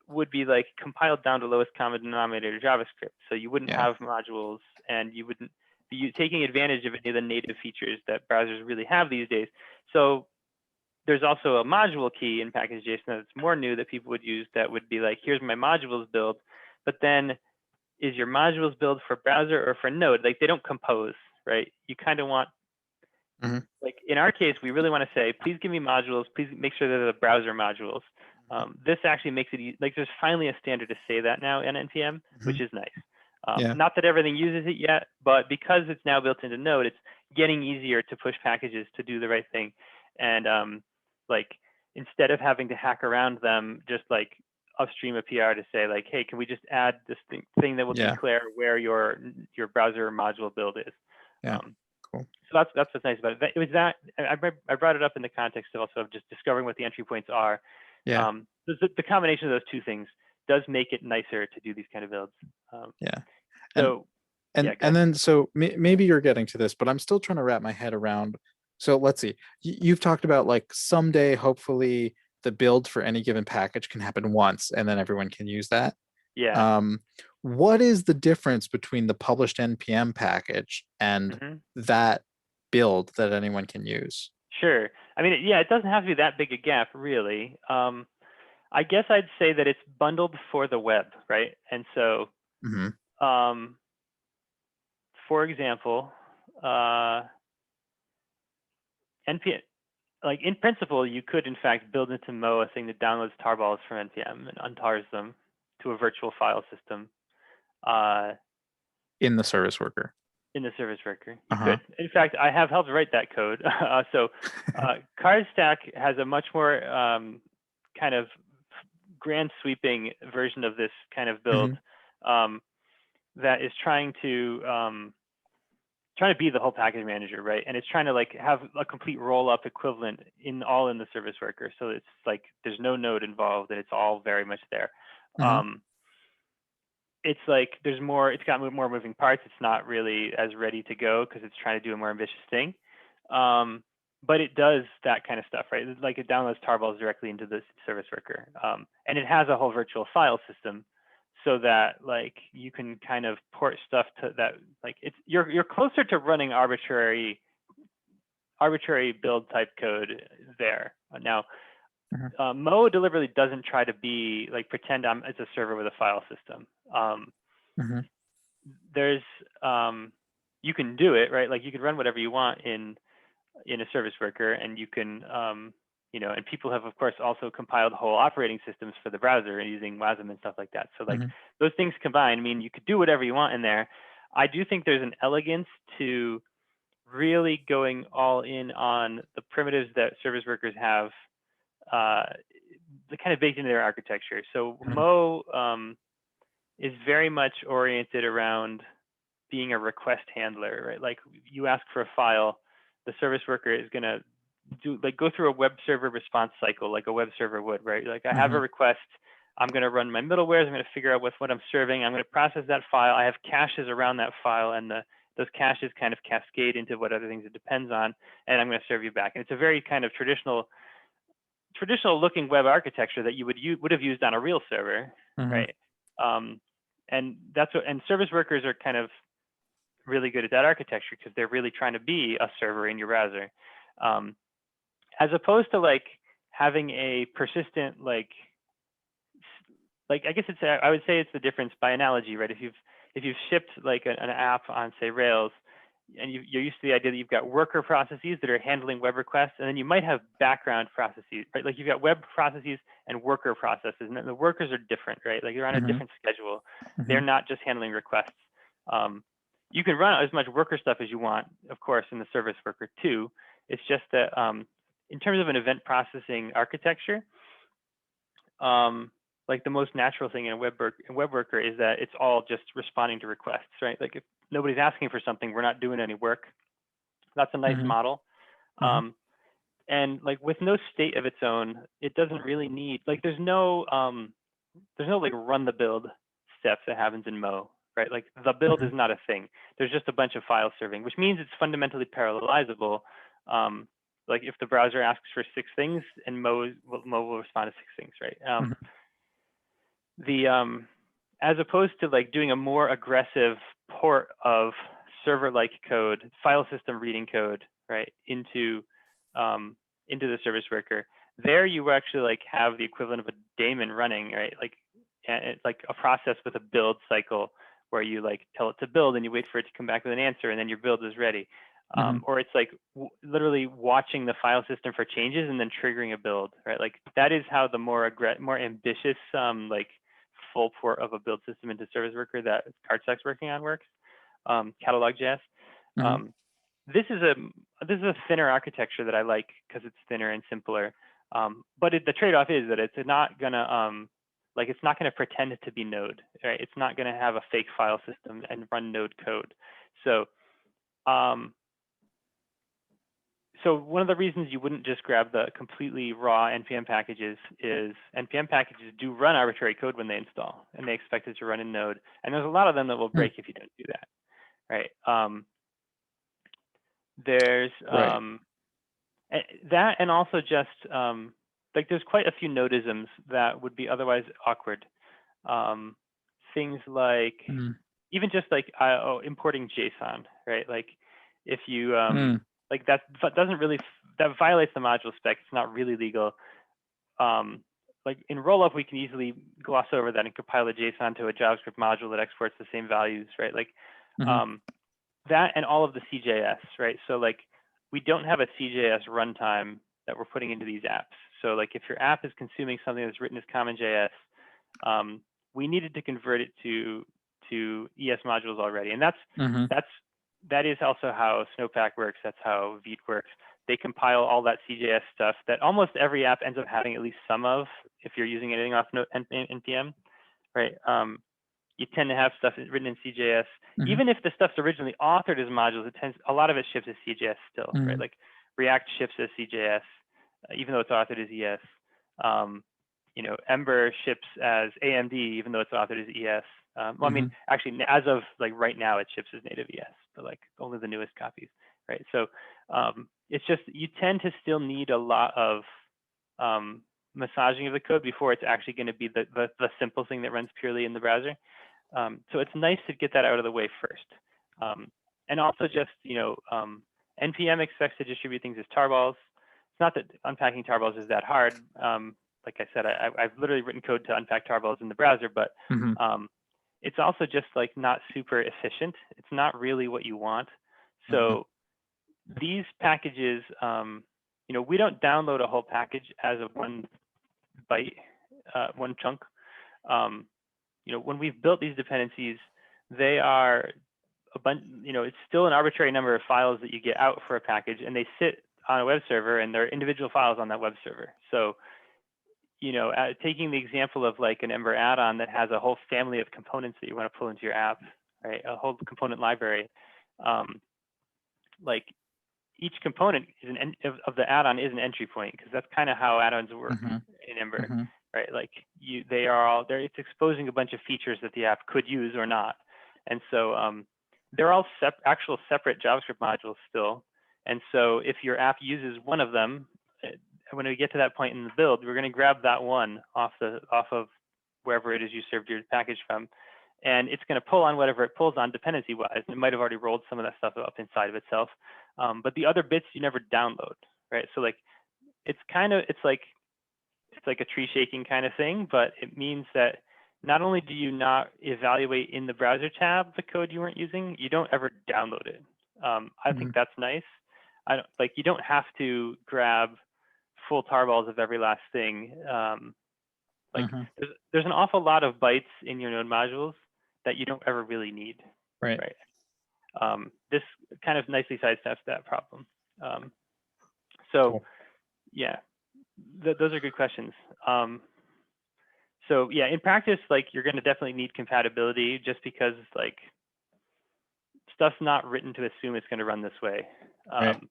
would be like compiled down to lowest common denominator JavaScript. So you wouldn't have modules, and you wouldn't be taking advantage of any of the native features that browsers really have these days. So there's also a module key in package.json that's more new that people would use that would be like, here's my modules build, but then is your modules build for browser or for Node? Like they don't compose, right? You kind of want, like in our case, we really want to say, please give me modules, please make sure they're the browser modules. This actually makes it like there's finally a standard to say that now in NPM, which is nice. Not that everything uses it yet, but because it's now built into Node, it's getting easier to push packages to do the right thing. And like instead of having to hack around them, just like upstream a PR to say like, hey, can we just add this thing that will declare where your browser module build is? Cool. So that's what's nice about it. It was that I brought it up in the context of also of just discovering what the entry points are. The combination of those two things does make it nicer to do these kind of builds. So maybe you're getting to this, but I'm still trying to wrap my head around. So let's see. You've talked about like someday, hopefully, the build for any given package can happen once, and then everyone can use that. What is the difference between the published NPM package and that build that anyone can use? Sure. I mean, it doesn't have to be that big a gap, really. I guess I'd say that it's bundled for the web, right? And so, for example, NPM, like in principle, you could in fact build into Mo a thing that downloads tarballs from NPM and untars them to a virtual file system. In the service worker. In the service worker, you could. In fact, I have helped write that code. CardStack has a much more kind of grand sweeping version of this kind of build that is trying to be the whole package manager, right? And it's trying to like have a complete roll-up equivalent in the service worker. So it's like there's no node involved, and it's all very much there. It's like it's got more moving parts. It's not really as ready to go because it's trying to do a more ambitious thing. But it does that kind of stuff, right? Like it downloads tarballs directly into the service worker. And it has a whole virtual file system so that like you can kind of port stuff to that, like you're closer to running arbitrary build type code there. Now, Mo deliberately doesn't try to be like pretend it's a server with a file system. There's you can do it, right? Like you can run whatever you want in a service worker, and you can and people have of course also compiled whole operating systems for the browser using WASM and stuff like that. So like those things combined, I mean, you could do whatever you want in there. I do think there's an elegance to really going all in on the primitives that service workers have kind of baked into their architecture. So Mo is very much oriented around being a request handler, right? Like you ask for a file, the service worker is going to go through a web server response cycle like a web server would, right? Like I have a request, I'm going to run my middlewares, I'm going to figure out what I'm serving, I'm going to process that file, I have caches around that file, and those caches kind of cascade into what other things it depends on, and I'm going to serve you back. And it's a very kind of traditional looking web architecture that you would have used on a real server, right? And service workers are kind of really good at that architecture because they're really trying to be a server in your browser. as opposed to like having a persistent like I guess it's I would say it's the difference by analogy, right? If you've shipped like an app on say Rails, and you're used to the idea that you've got worker processes that are handling web requests, and then you might have background processes, right? Like you've got web processes and worker processes, and the workers are different, right? Like they're on a different schedule. They're not just handling requests. You can run as much worker stuff as you want, of course, in the service worker too. It's just that in terms of an event processing architecture, like the most natural thing in a web worker is that it's all just responding to requests, right? Like if nobody's asking for something, we're not doing any work. That's a nice model. And like with no state of its own, it doesn't really need, like there's no like run the build step that happens in Mo, right? Like the build is not a thing. There's just a bunch of file serving, which means it's fundamentally parallelizable. Like if the browser asks for 6 things and Mo will respond to 6 things, right? As opposed to like doing a more aggressive port of server-like code, file system reading code, right, into the service worker. There you actually like have the equivalent of a daemon running, right? Like it's like a process with a build cycle where you like tell it to build and you wait for it to come back with an answer and then your build is ready. Or it's like literally watching the file system for changes and then triggering a build, right? Like that is how the more ambitious like full port of a build system into service worker that Cartstack's working on works. Catalog.js. This is a thinner architecture that I like because it's thinner and simpler. But the trade-off is that it's not gonna it's not gonna pretend to be Node, right? It's not gonna have a fake file system and run Node code. So so one of the reasons you wouldn't just grab the completely raw NPM packages is NPM packages do run arbitrary code when they install, and they expect it to run in Node. And there's a lot of them that will break if you don't do that, right? There's that, and also just like there's quite a few nodisms that would be otherwise awkward. Things like even just like importing JSON, right? Like if you like that doesn't really, that violates the module spec. It's not really legal. Like in rollup, we can easily gloss over that and compile a JSON to a JavaScript module that exports the same values, right? Like that and all of the CJS, right? So like we don't have a CJS runtime that we're putting into these apps. So like if your app is consuming something that's written as CommonJS, we needed to convert it to ES modules already, and that is also how Snowpack works. That's how Vite works. They compile all that CJS stuff that almost every app ends up having at least some of if you're using anything off NPM, right? You tend to have stuff written in CJS. Even if the stuff's originally authored as modules, a lot of it ships as CJS still, right? Like React ships as CJS, even though it's authored as ES. You know, Ember ships as AMD, even though it's authored as ES. Well, I mean, actually, as of like right now, it ships as native ES, but like only the newest copies, right? So it's just, you tend to still need a lot of massaging of the code before it's actually going to be the simple thing that runs purely in the browser. So it's nice to get that out of the way first. And also just, you know, NPM expects to distribute things as tarballs. It's not that unpacking tarballs is that hard. Like I said, I've literally written code to unpack tarballs in the browser, but it's also just like not super efficient. It's not really what you want. So these packages, you know, we don't download a whole package as a one byte, one chunk. You know, when we've built these dependencies, they are a bunch, you know, it's still an arbitrary number of files that you get out for a package, and they sit on a web server, and they're individual files on that web server. So, you know, taking the example of like an Ember add-on that has a whole family of components that you want to pull into your app, right? A whole component library. Like each component is of the add-on is an entry point, because that's kind of how add-ons work in Ember, right? Like it's exposing a bunch of features that the app could use or not. And so they're all actual separate JavaScript modules still. And so if your app uses one of them, when we get to that point in the build, we're going to grab that one off of wherever it is you served your package from, and it's going to pull on whatever it pulls on dependency-wise. It might have already rolled some of that stuff up inside of itself, but the other bits you never download, right? So like it's like a tree shaking kind of thing, but it means that not only do you not evaluate in the browser tab the code you weren't using, you don't ever download it. I think that's nice. You don't have to grab full tarballs of every last thing. There's an awful lot of bytes in your node modules that you don't ever really need. Right. This kind of nicely sidesteps that problem. Cool. Yeah, those are good questions. So yeah, in practice, you're going to definitely need compatibility, just because stuff's not written to assume it's going to run this way. Right.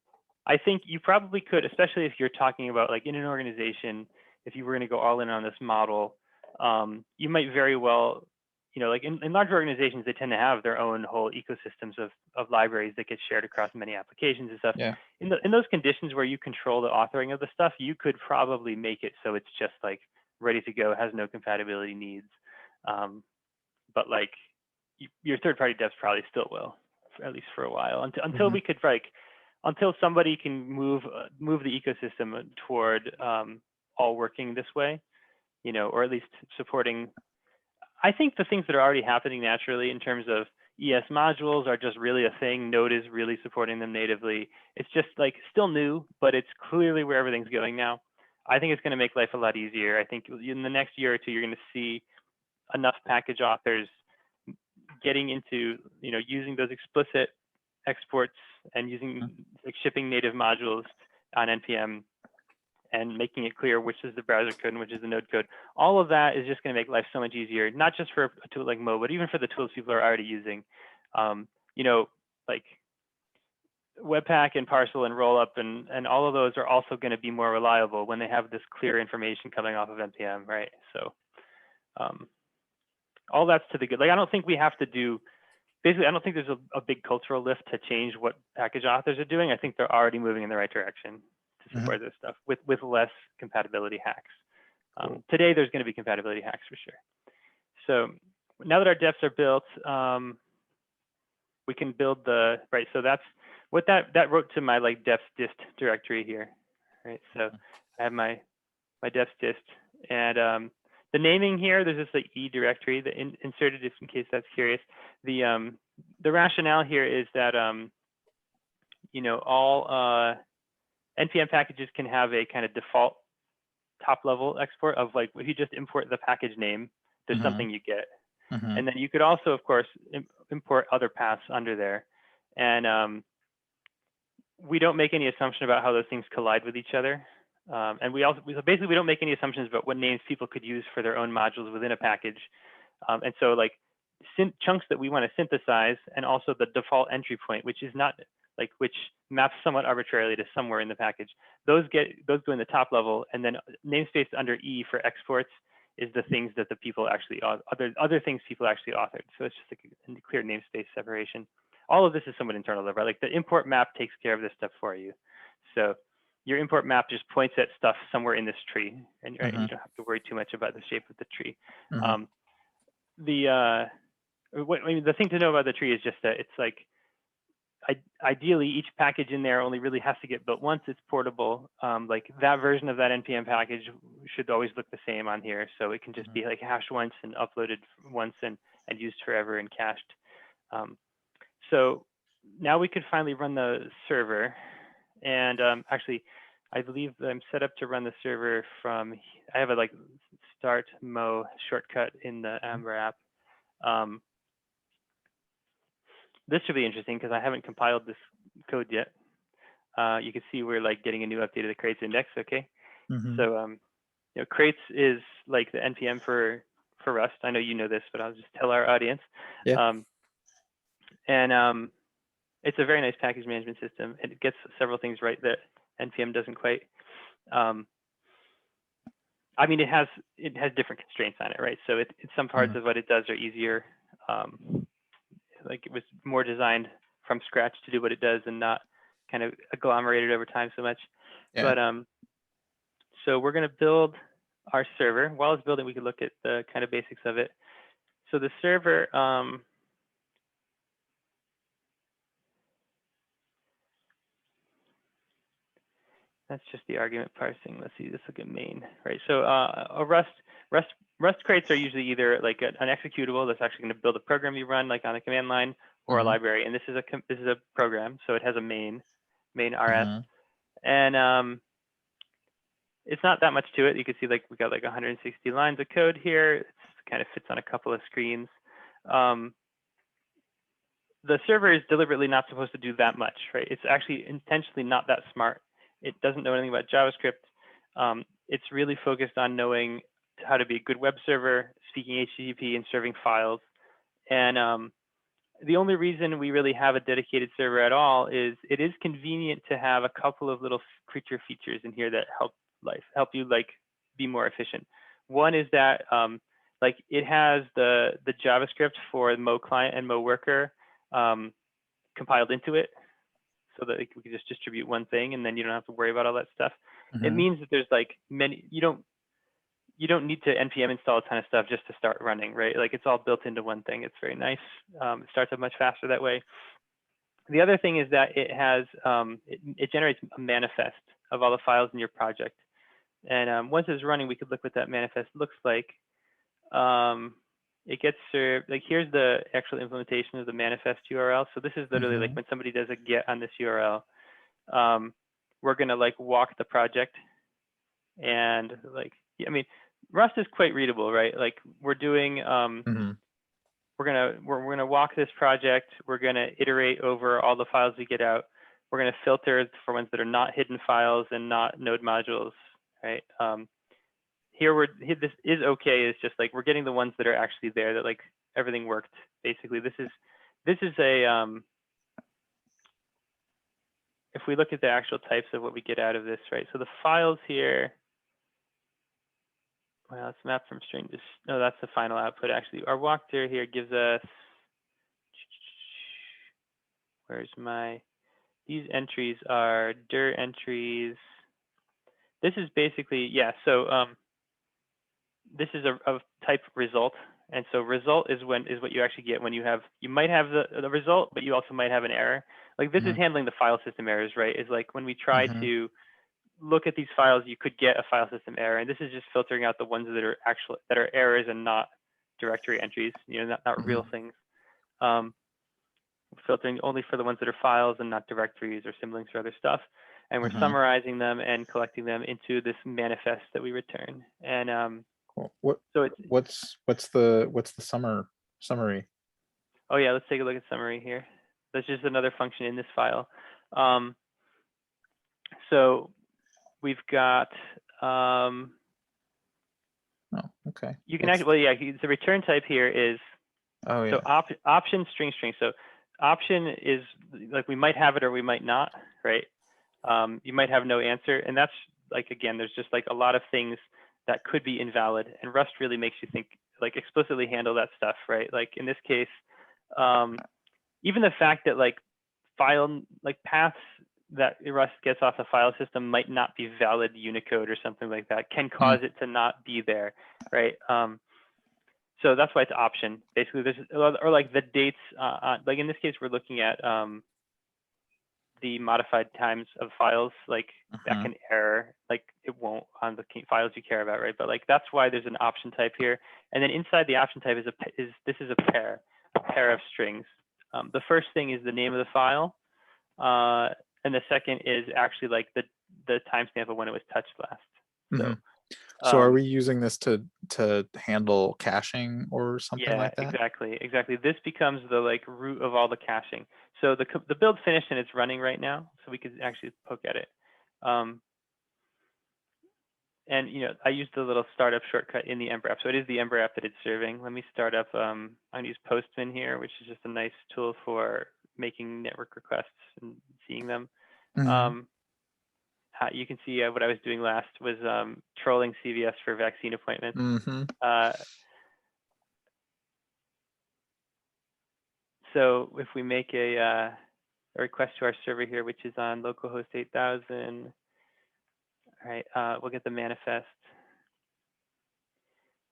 I think you probably could, especially if you're talking about in an organization, if you were going to go all in on this model, you might very well, in larger organizations, they tend to have their own whole ecosystems of libraries that get shared across many applications and stuff. Yeah. In those conditions where you control the authoring of the stuff, you could probably make it so it's just ready to go, has no compatibility needs. But your third-party devs probably still will, at least for a while, until we could until somebody can move the ecosystem toward all working this way, or at least supporting. I think the things that are already happening naturally in terms of ES modules are just really a thing. Node is really supporting them natively. It's just still new, but it's clearly where everything's going now. I think it's going to make life a lot easier. I think in the next year or two, you're going to see enough package authors getting into using those explicit exports and using shipping native modules on NPM and making it clear which is the browser code and which is the node code. All of that is just going to make life so much easier, not just for a tool like Mo, but even for the tools people are already using. Webpack and Parcel and Rollup and all of those are also going to be more reliable when they have this clear information coming off of NPM, right? So all that's to the good. I don't think we have to do, basically, I don't think there's a big cultural lift to change what package authors are doing. I think they're already moving in the right direction to support this stuff with less compatibility hacks. Today, there's going to be compatibility hacks for sure. So now that our defs are built, we can build so that's what that wrote to my defs dist directory here, right? So I have my defs dist, and the naming here, there's this E directory that inserted, just in case that's curious. The rationale here is that all NPM packages can have a kind of default top level export of if you just import the package name, there's something you get. And then you could also, of course, import other paths under there. And we don't make any assumption about how those things collide with each other. And basically we don't make any assumptions about what names people could use for their own modules within a package. And so chunks that we want to synthesize, and also the default entry point, which is not which maps somewhat arbitrarily to somewhere in the package. Those go in the top level, and then namespace under E for exports is the things that the people actually other things people actually authored. So it's just a clear namespace separation. All of this is somewhat internal, though, right? The import map takes care of this stuff for you. So your import map just points at stuff somewhere in this tree, and you don't have to worry too much about the shape of the tree. The thing to know about the tree is just that it's ideally each package in there only really has to get built once. It's portable. That version of that NPM package should always look the same on here, so it can just be hashed once and uploaded once and used forever and cached. So now we could finally run the server, and actually, I believe that I'm set up to run the server from. I have a start mo shortcut in the Ember app. This should be interesting because I haven't compiled this code yet. You can see we're getting a new update of the crates index. Okay, so crates is the NPM for Rust. I know you know this, but I'll just tell our audience. Yeah. And it's a very nice package management system, and it gets several things right that NPM doesn't quite. I mean, it has different constraints on it, right? So some parts of what it does are easier. It was more designed from scratch to do what it does, and not kind of agglomerated over time so much. Yeah. But so we're going to build our server. While it's building, we can look at the kind of basics of it. So the server. That's just the argument parsing. Let's see, this look at main, right? So a Rust crates are usually either like an executable that's actually going to build a program you run like on a command line, or a library. And this is a program, so it has a main RS, and it's not that much to it. You can see like we got like 160 lines of code here. It kind of fits on a couple of screens. The server is deliberately not supposed to do that much, right? It's actually intentionally not that smart. It doesn't know anything about JavaScript. It's really focused on knowing how to be a good web server, speaking HTTP, and serving files. And the only reason we really have a dedicated server at all is it is convenient to have a couple of little creature features in here that help you like be more efficient. One is that like it has the JavaScript for Mo client and Mo worker compiled into it, so that we can just distribute one thing, and then you don't have to worry about all that stuff. It means that there's like you don't need to npm install a ton of stuff just to start running, right? Like it's all built into one thing. It's very nice. It starts up much faster that way. The other thing is that it has it generates a manifest of all the files in your project, and once it's running, we could look what that manifest looks like. It gets served, like here's the actual implementation of the manifest URL. So this is literally like when somebody does a get on this URL, we're gonna like walk the project, and like, I mean, Rust is quite readable, right? Like we're doing, we're gonna walk this project. We're gonna iterate over all the files we get out. We're gonna filter for ones that are not hidden files and not node modules, right? Here this is okay. It's just like we're getting the ones that are actually there, that like everything worked. Basically, this is a if we look at the actual types of what we get out of this, right? So the files here, well, it's mapped from string to, no, that's the final output actually. Our walkthrough here gives us, where's these entries are dir entries. This is basically, yeah, so this is a type result. And so result is what you actually get when you might have the result, but you also might have an error. Like this is handling the file system errors, right? Is like when we try to look at these files, you could get a file system error. And this is just filtering out the ones that are errors and not directory entries, not real things. Filtering only for the ones that are files and not directories or symlinks or other stuff. And we're summarizing them and collecting them into this manifest that we return. And cool. So what's the summary? Oh yeah, let's take a look at summary here. That's just another function in this file. So we've got okay. You can actually, well, yeah, the return type here is so option string. So option is like we might have it or we might not, right? You might have no answer, and that's like, again, there's just like a lot of things that could be invalid, and Rust really makes you think, like explicitly handle that stuff, right? Like in this case, even the fact that like paths that Rust gets off the file system might not be valid Unicode or something like that can cause it to not be there, right? So that's why it's option. Basically, or like the dates. Like in this case, we're looking at the modified times of files. Like that can error. Like it won't on the files you care about, right? But like that's why there's an option type here. And then inside the option type is a pair of strings. The first thing is the name of the file, and the second is actually like the timestamp of when it was touched last. So are we using this to handle caching or something like that? Exactly. This becomes the like root of all the caching. So the build finished and it's running right now, so we could actually poke at it. And I used the little startup shortcut in the Ember app. So it is the Ember app that it's serving. Let me start up. I'm gonna use Postman here, which is just a nice tool for making network requests and seeing them. You can see what I was doing last was trolling CVS for vaccine appointments. So if we make a request to our server here, which is on localhost 8000, all right, we'll get the manifest.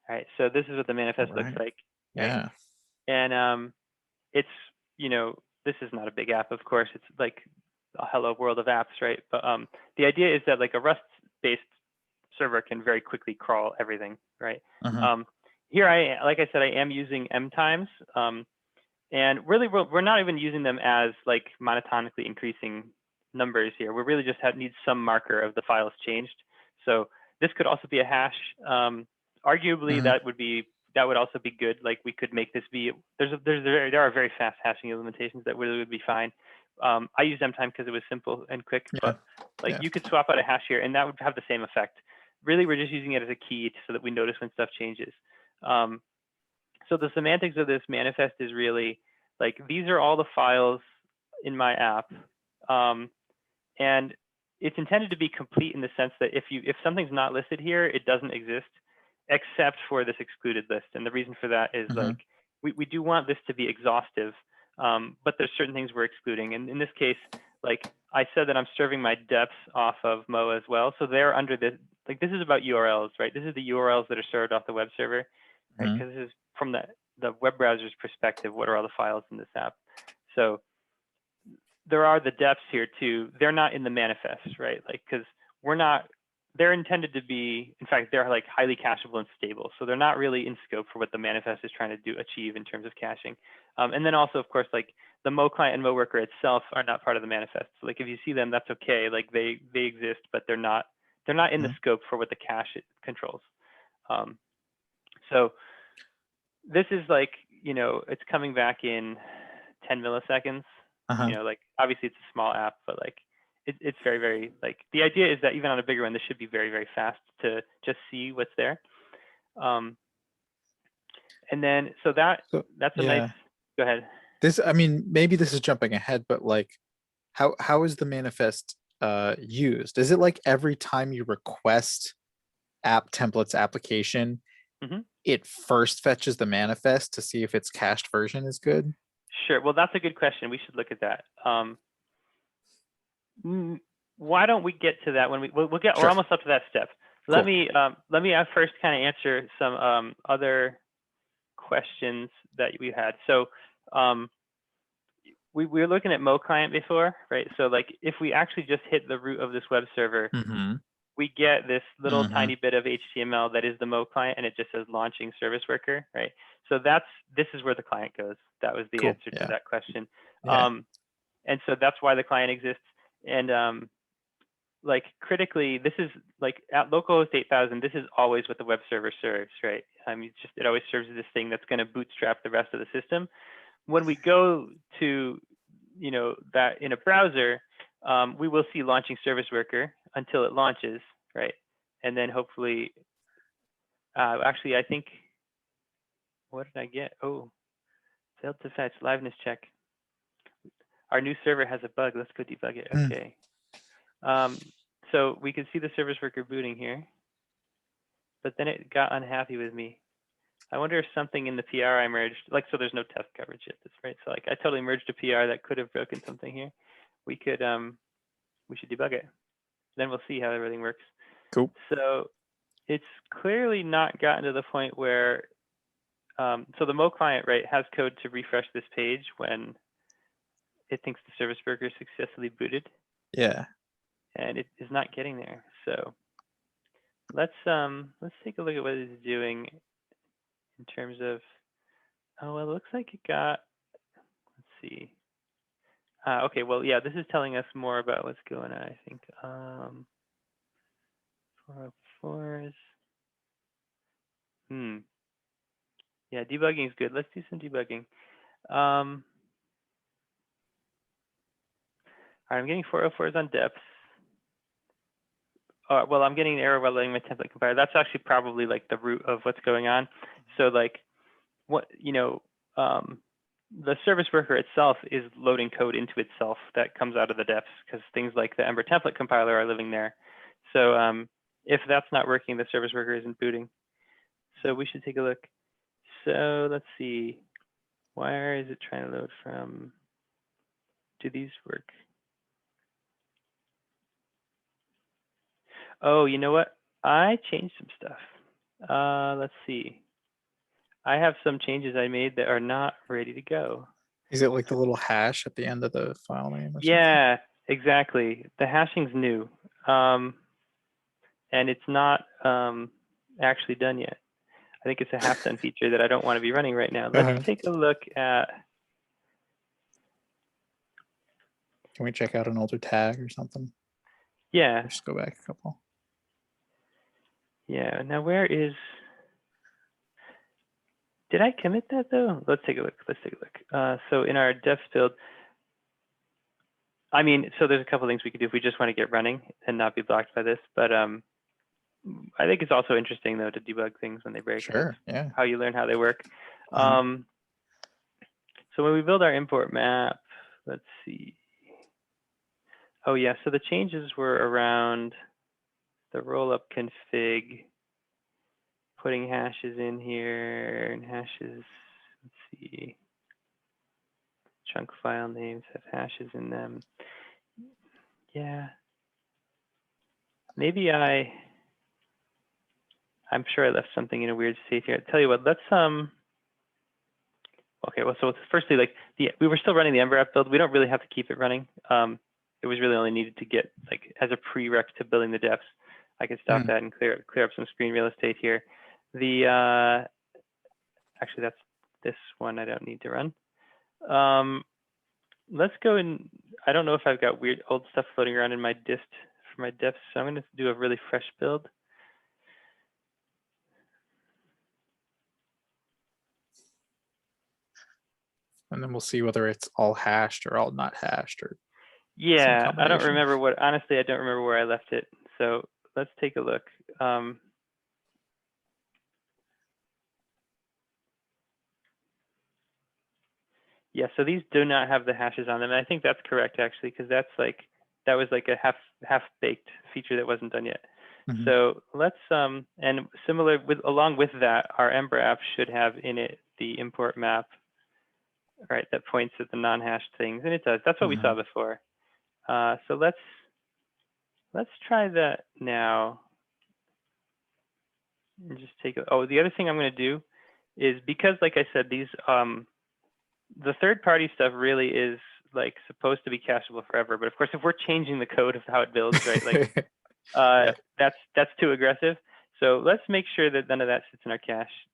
All right, so this is what the manifest looks like. Yeah. And it's, this is not a big app, of course. It's like hello world of apps, right? But the idea is that like a Rust-based server can very quickly crawl everything, right? Here like I said, I am using mtimes, and really we're not even using them as like monotonically increasing numbers here. We really just need some marker of the files changed. So this could also be a hash. Arguably, that would also be good. Like we could make this be, there are very fast hashing implementations that really would be fine. I used mtime because it was simple and quick, but like you could swap out a hash here and that would have the same effect. Really, we're just using it as a key so that we notice when stuff changes. So the semantics of this manifest is really like, these are all the files in my app. And it's intended to be complete in the sense that if something's not listed here, it doesn't exist, except for this excluded list. And the reason for that is like, we do want this to be exhaustive, but there's certain things we're excluding. And in this case, like I said that I'm serving my depths off of Mo as well. So they're under this, like this is about URLs, right? This is the URLs that are served off the web server, right? Because this is from the web browser's perspective, what are all the files in this app? So there are the depths here too. They're not in the manifest, right? Like, because they're intended to be, in fact, they're like highly cacheable and stable. So they're not really in scope for what the manifest is trying to achieve in terms of caching. And then also, of course, like the Mo client and Mo worker itself are not part of the manifest. So like if you see them, that's okay. Like they exist, but they're not in the scope for what the cache it controls. So this is like, it's coming back in 10 milliseconds. Like obviously it's a small app, but like it's very, very, like the idea is that even on a bigger one, this should be very, very fast to just see what's there. And then, so that's a nice, go ahead. I mean, maybe this is jumping ahead, but like, how is the manifest used? Is it like every time you request app templates application, it first fetches the manifest to see if its cached version is good? Sure. Well, that's a good question. We should look at that. Why don't we get to that when we'll get? Sure. We're almost up to that step. Cool. Let me first kind of answer some other questions that we had. So we were looking at Mo client before, right? So like if we actually just hit the root of this web server, we get this little tiny bit of HTML that is the Mo client, and it just says launching service worker, right? So this is where the client goes. That was the answer to that question. And so that's why the client exists. And like critically, this is like at localhost 8000, this is always what the web server serves, right? It always serves this thing that's going to bootstrap the rest of the system. When we go to, that in a browser, we will see launching service worker until it launches, right? And then hopefully, actually, I think, what did I get? Oh, failed to fetch, liveness check. Our new server has a bug. Let's go debug it. Okay. So we can see the service worker booting here, but then it got unhappy with me. I wonder if something in the PR I merged, like, so there's no test coverage yet, that's right. So like I totally merged a PR that could have broken something here. We should debug it. Then we'll see how everything works. Cool. So it's clearly not gotten to the point where, so the Mo client, right, has code to refresh this page when it thinks the service worker is successfully booted. Yeah. And it is not getting there. So let's take a look at what it is doing in terms of, oh, well, it looks like it got, let's see. Okay, well, yeah, this is telling us more about what's going on, I think. 404s. Yeah, debugging is good. Let's do some debugging. All right, I'm getting 404s on depths. Well, I'm getting an error while letting my template compile. That's actually probably like the root of what's going on. So like, what, the service worker itself is loading code into itself that comes out of the depths, because things like the Ember template compiler are living there. So if that's not working, the service worker isn't booting. So we should take a look. So let's see, where is it trying to load from? Do these work? Oh, you know what? I changed some stuff. Let's see. I have some changes I made that are not ready to go. Is it like the little hash at the end of the file name or something? Yeah, Exactly. The hashing's new. And it's not actually done yet. I think it's a half done feature that I don't want to be running right now. Let's take a look at. Can we check out an older tag or something? Yeah. Just go back a couple. Yeah. Now where is? Did I commit that though? Let's take a look. So in our dev build, I mean, so there's a couple things we could do if we just want to get running and not be blocked by this. But I think it's also interesting though to debug things when they break. Sure. Yeah. How you learn how they work. So when we build our import map, let's see. Oh yeah, so the changes were around the rollup config, putting hashes in here, and hashes, let's see. Chunk file names have hashes in them. Yeah. Maybe I'm sure I left something in a weird state here. I'll tell you what, let's okay, well, so firstly, like we were still running the Ember App build. We don't really have to keep it running. It was really only needed to get like as a prereq to building the deps. I could stop that and clear up some screen real estate here. The actually that's this one I don't need to run. Let's go and I don't know if I've got weird old stuff floating around in my dist for my deps, so I'm going to do a really fresh build. And then we'll see whether it's all hashed or all not hashed or yeah, I don't remember what, honestly, I don't remember where I left it. So let's take a look. Yeah, so these do not have the hashes on them. And I think that's correct actually, because that was like a half baked feature that wasn't done yet. So let's and similar along with that, our Ember app should have in it the import map, right? That points at the non-hashed things, and it does. That's what we saw before. So let's try that now. And just take the other thing I'm going to do is, because like I said, these the third-party stuff really is like supposed to be cacheable forever. But of course, if we're changing the code of how it builds, right, like that's too aggressive. So let's make sure that none of that sits in our cache.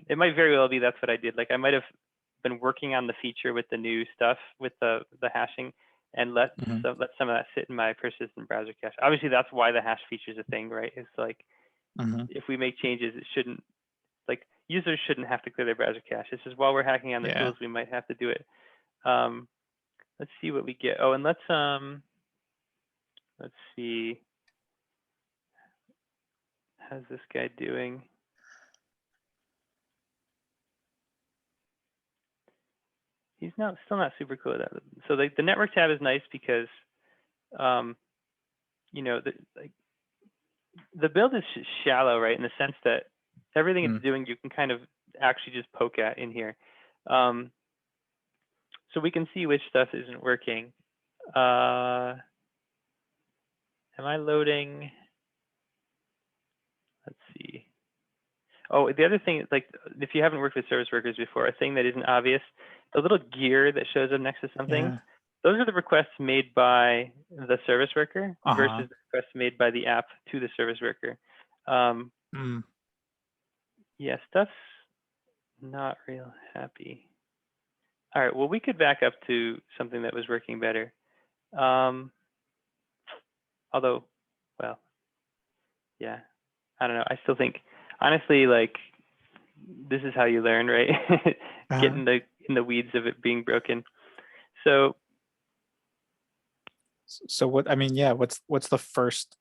It might very well be that's what I did. Like I might have been working on the feature with the new stuff with the hashing, and let some of that sit in my persistent browser cache. Obviously, that's why the hash feature is a thing, right? It's like if we make changes, it shouldn't, like users shouldn't have to clear their browser cache. This is while we're hacking on the tools, we might have to do it. Let's see what we get. Oh, and let's see. How's this guy doing? He's still not super cool at that. So the network tab is nice because, you know, the build is shallow, right? In the sense that everything it's doing, you can kind of actually just poke at in here. So we can see which stuff isn't working. Am I loading? Let's see. Oh, the other thing is, like, if you haven't worked with service workers before, a thing that isn't obvious, the little gear that shows up next to something, those are the requests made by the service worker versus the requests made by the app to the service worker. Yeah, stuff's not real happy. All right, well, we could back up to something that was working better. Although, well, yeah, I don't know. I still think, honestly, like, this is how you learn, right? Get in the weeds of it being broken. So what, I mean, yeah, what's the first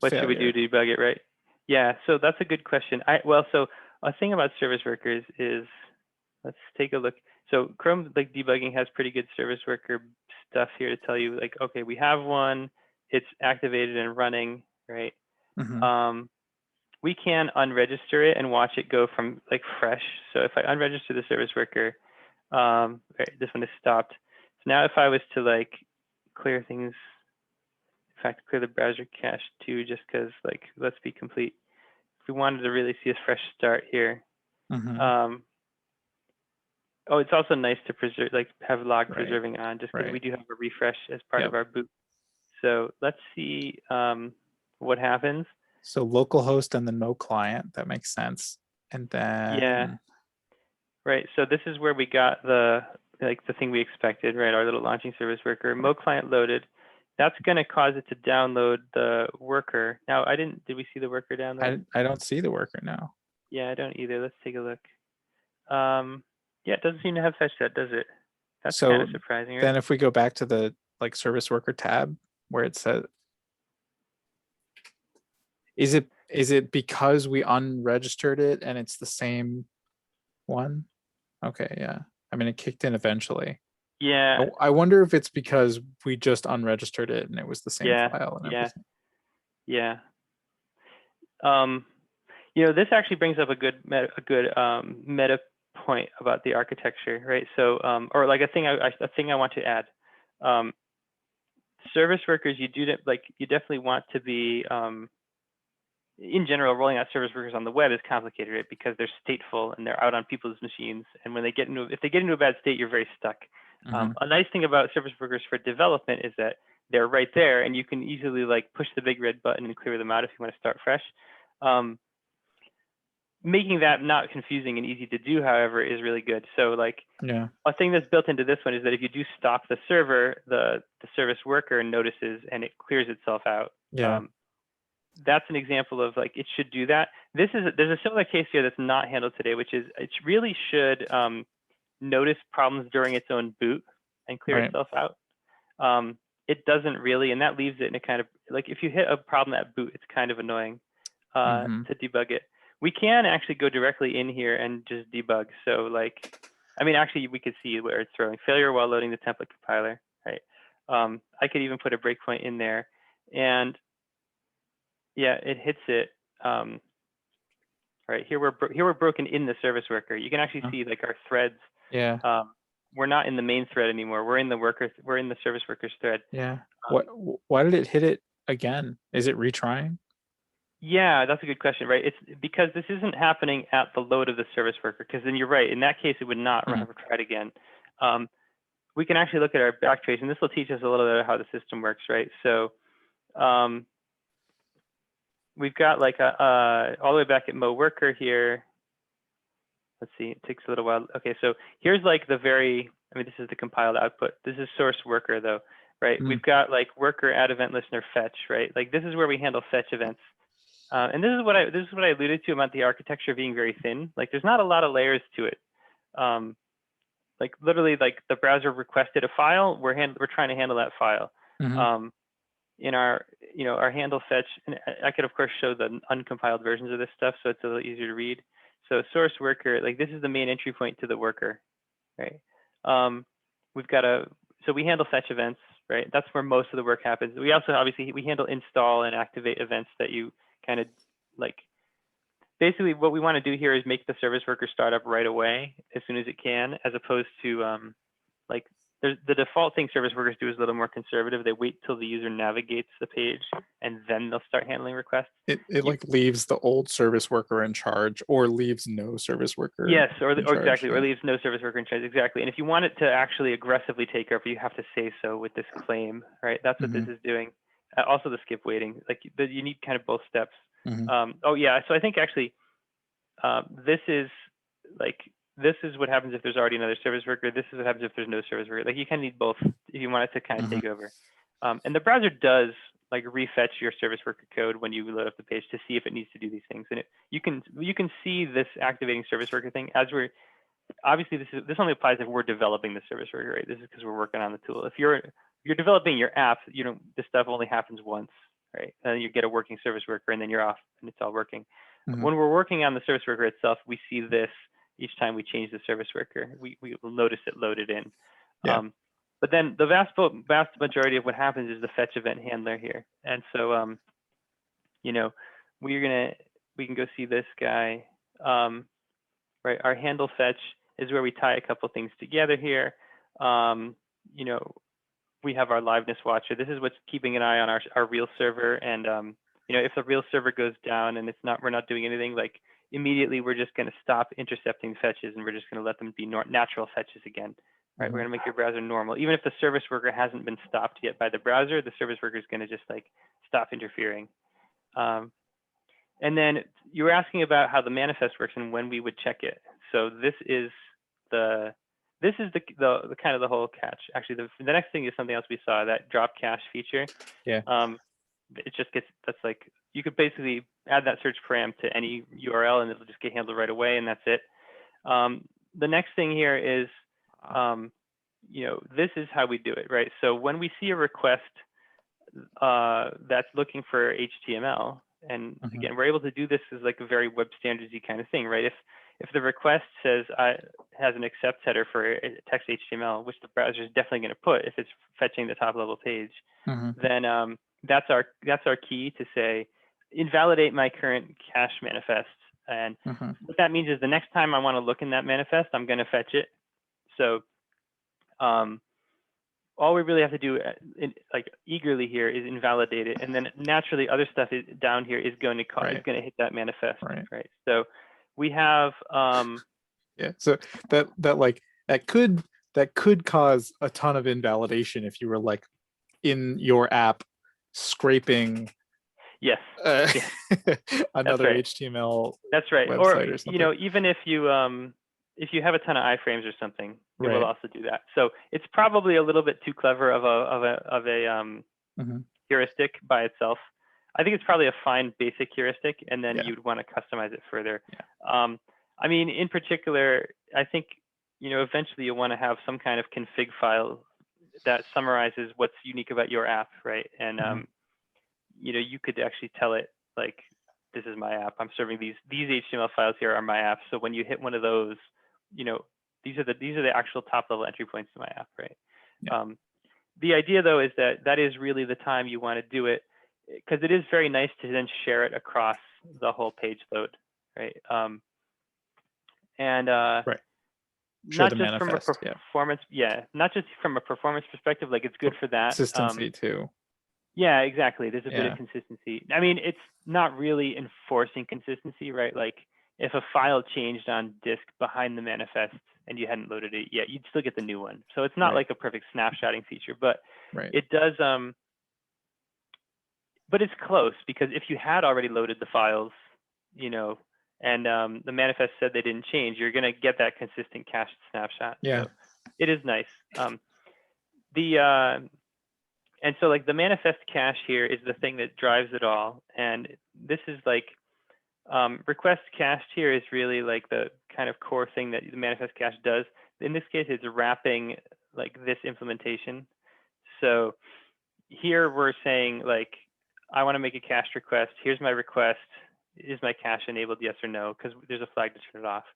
what failure? should we do to debug it, right? Yeah, so that's a good question. So a thing about service workers is, let's take a look. So Chrome, like, debugging has pretty good service worker stuff here to tell you, like, okay, we have one, it's activated and running, right? We can unregister it and watch it go from like fresh. So if I unregister the service worker, right, this one is stopped. So now if I was to like clear things, in fact, clear the browser cache too, just because, like, let's be complete. If we wanted to really see a fresh start here. Oh, it's also nice to preserve, like have log preserving on, just because we do have a refresh as part of our boot. So let's see what happens. So localhost and then no client, that makes sense. And then Yeah. Right. So this is where we got the thing we expected, right? Our little launching service worker, Mo client loaded. That's going to cause it to download the worker. Now, did we see the worker download? I don't see the worker now. Yeah, I don't either. Let's take a look. Yeah, it doesn't seem to have fetched that, does it? That's kind of So surprising, right? then if we go back to the like service worker tab where it says, is it because we unregistered it and it's the same one? Okay, yeah. I mean, it kicked in eventually. Yeah, I wonder if it's because we just unregistered it and it was the same yeah, file and yeah, everything. yeah. This actually brings up a good meta point about the architecture, right? So, or like a thing I want to add. Service workers, you definitely want to be, in general, rolling out service workers on the web is complicated, right? Because they're stateful and they're out on people's machines. And when if they get into a bad state, you're very stuck. A nice thing about service workers for development is that they're right there and you can easily push the big red button and clear them out if you want to start fresh. Making that not confusing and easy to do, however, is really good. So yeah, a thing that's built into this one is that if you do stop the server, the service worker notices and it clears itself out. yeah, That's an example of it should do that. There's a similar case here that's not handled today, which is it really should notice problems during its own boot and clear right. itself out. It doesn't really, and that leaves it in a kind of if you hit a problem at boot, it's kind of annoying to debug it. We can actually go directly in here and just debug. So actually we could see where it's throwing failure while loading the template compiler, right? I could even put a breakpoint in there and yeah, it hits it. Right here we're broken in the service worker. You can actually see our threads. Yeah. We're not in the main thread anymore. We're in the service workers thread. Yeah. Why did it hit it again? Is it retrying? Yeah, that's a good question, right? It's because this isn't happening at the load of the service worker, because then you're right. In that case, it would not try it again. We can actually look at our backtrace, and this will teach us a little bit of how the system works, right? So we've got all the way back at Mo worker here. Let's see, it takes a little while. Okay, so here's this is the compiled output. This is source worker though, right? We've got worker add event listener fetch, right? This is where we handle fetch events. And this is what I alluded to about the architecture being very thin. There's not a lot of layers to it. Literally, the browser requested a file. We're trying to handle that file. In our our handle fetch, and I could of course show the uncompiled versions of this stuff, so it's a little easier to read. So source worker, this is the main entry point to the worker, right? We've got so we handle fetch events, right? That's where most of the work happens. We also obviously we handle install and activate events that you kind of basically what we want to do here is make the service worker start up right away as soon as it can, as opposed to the default thing service workers do is a little more conservative. They wait till the user navigates the page and then they'll start handling requests. It leaves the old service worker in charge, or leaves no service worker. Yes, or exactly, or leaves no service worker in charge. Exactly. And if you want it to actually aggressively take over, you have to say so with this claim, right? That's what this is doing. Also the skip waiting, you need kind of both steps. Oh yeah, so I think actually this is what happens if there's already another service worker. This is what happens if there's no service worker. You kind of need both if you want it to kind of take over. And the browser does refetch your service worker code when you load up the page to see if it needs to do these things. And you can see this activating service worker thing as we're obviously this only applies if we're developing the service worker, right? This is because we're working on the tool. If you're developing your app, this stuff only happens once, right? And then you get a working service worker and then you're off and it's all working. When we're working on the service worker itself, we see this each time we change the service worker. We will notice it loaded in. Yeah. But then the vast majority of what happens is the fetch event handler here. And so, we can go see this guy, right? Our handle fetch is where we tie a couple things together here. We have our liveness watcher. This is what's keeping an eye on our real server. And, if the real server goes down and we're not doing anything, immediately we're just going to stop intercepting fetches and we're just going to let them be natural fetches again. right? We're going to make your browser normal. Even if the service worker hasn't been stopped yet by the browser, the service worker is going to just like stop interfering. And then you were asking about how the manifest works and when we would check it. So this is the kind of the whole catch. Actually, the next thing is something else we saw, that drop cache feature. Yeah. It just gets, that's like, you could basically add that search param to any URL and it'll just get handled right away, and that's it. The next thing here is, you know, this is how we do it, right? So when we see a request that's looking for HTML, and again, we're able to do this as like a very web standardsy kind of thing, right? If the request says has an accept header for text HTML, which the browser is definitely going to put if it's fetching the top level page, then that's our key to say invalidate my current cache manifest. And what that means is the next time I want to look in that manifest, I'm going to fetch it. So all we really have to do like eagerly here is invalidate it, and then naturally other stuff is down here is going to is going to hit that manifest, right? So we have yeah, so that could cause a ton of invalidation if you were like in your app scraping another HTML that's right, website or something. You know, even if you have a ton of iframes or something, it will also do that. So it's probably a little bit too clever of a heuristic by itself. I think it's probably a fine basic heuristic, and then you'd want to customize it further. I mean, in particular, I think, you know, eventually you'll want to have some kind of config file that summarizes what's unique about your app, right? And you know, you could actually tell it like, this is my app. I'm serving these HTML files here are my app. So when you hit one of those, you know, these are the actual top level entry points to my app, right? The idea though is that is really the time you want to do it, because it is very nice to then share it across the whole page load, right? Not just from a performance, not just from a performance perspective, like it's good for that. Consistency too. Yeah, exactly. There's a bit of consistency. I mean, it's not really enforcing consistency, right? Like if a file changed on disk behind the manifest and you hadn't loaded it yet, you'd still get the new one. So it's not like a perfect snapshotting feature, but it does. But it's close, because if you had already loaded the files, you know, and the manifest said they didn't change, you're going to get that consistent cached snapshot. Yeah, so it is nice. And so like the manifest cache here is the thing that drives it all. And this is like request cached here is really like the kind of core thing that the manifest cache does. In this case, it's wrapping like this implementation. So here we're saying like, I want to make a cached request. Here's my request. Is my cache enabled? Yes or no? Because there's a flag to turn it off.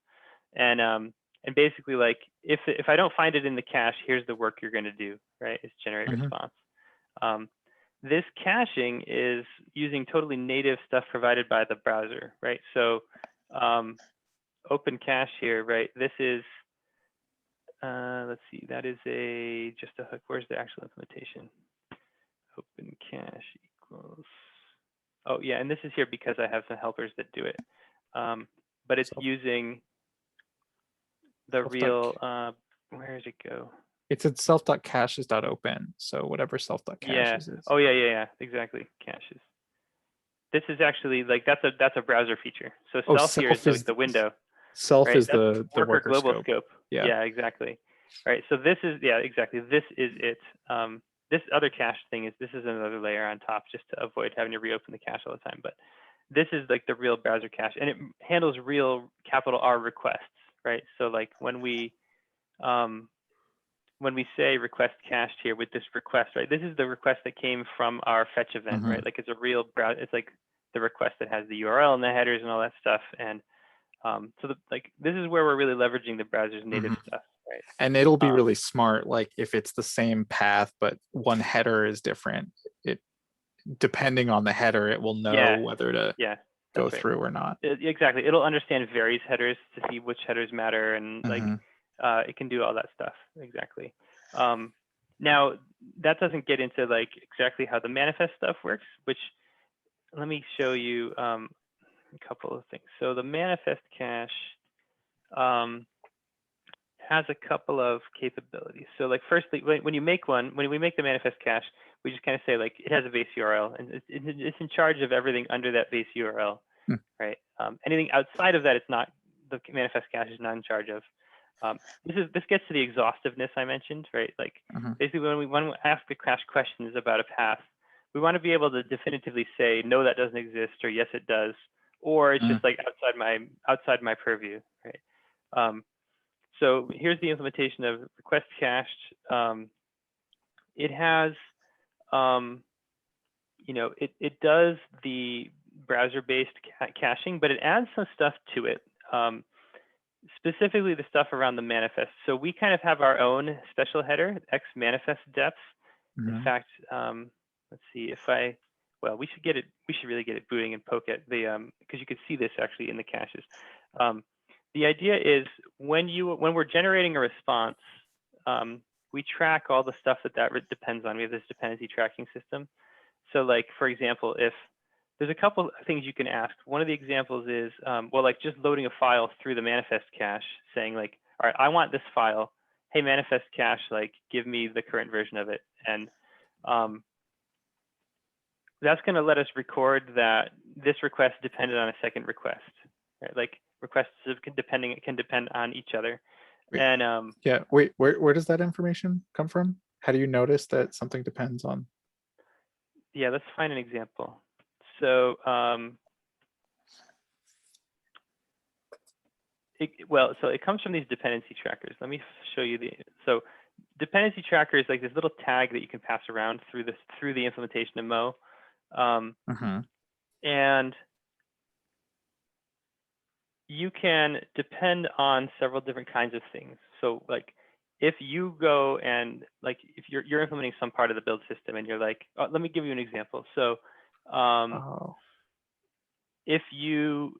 And basically like if I don't find it in the cache, here's the work you're going to do, right? It's generate response. This caching is using totally native stuff provided by the browser, right? So open cache here, right? This is, let's see, that is just a hook. Where's the actual implementation? Open cache equals, oh yeah, and this is here because I have some helpers that do it. But it's using the real, where does it go? It's at self.caches.open. So whatever self.caches is. Oh yeah, exactly. Caches. This is actually like that's a browser feature. So self here is like the window. Self is the worker global scope. Yeah. Yeah, exactly. All right. So this is exactly. This is it. This other cache thing this is another layer on top just to avoid having to reopen the cache all the time. But this is like the real browser cache, and it handles real capital R requests, right? So like when we say request cached here with this request, right? This is the request that came from our fetch event, right? Like it's a real browser. It's like the request that has the URL and the headers and all that stuff. And so this is where we're really leveraging the browser's native stuff, right? And it'll be really smart. Like if it's the same path, but one header is different, it depending on the header, it will know whether to go through or not. Exactly. It'll understand various headers to see which headers matter, and like it can do all that stuff. Exactly. Now that doesn't get into like exactly how the manifest stuff works, which let me show you a couple of things. So the manifest cache has a couple of capabilities. So like firstly, when you make one, when we make the manifest cache, we just kind of say like it has a base URL and it's in charge of everything under that base URL, right? Anything outside of that, it's not, the manifest cache is not in charge of. This gets to the exhaustiveness I mentioned, right? Like basically when we ask the cache questions about a path, we want to be able to definitively say no, that doesn't exist, or yes, it does, or it's just like outside my purview, right? So here's the implementation of request cached. It has, you know, it does the browser-based caching, but it adds some stuff to it. Specifically the stuff around the manifest. So we kind of have our own special header, x manifest depth. In fact, let's see if well, we should really get it booting and poke at the, because you could see this actually in the caches. The idea is when we're generating a response, we track all the stuff that depends on. We have this dependency tracking system. So like, for example, if there's a couple of things you can ask. One of the examples is, well, like just loading a file through the manifest cache, saying like, all right, I want this file. Hey, manifest cache, like give me the current version of it. And that's going to let us record that this request depended on a second request, right? Like requests can depend on each other. Wait, and yeah, wait, where does that information come from? How do you notice that something depends on? Yeah, let's find an example. So it comes from these dependency trackers. Let me show you so dependency tracker is like this little tag that you can pass around through the implementation of Mo. And you can depend on several different kinds of things. So like if you go and like if you're implementing some part of the build system and you're like, let me give you an example. So if you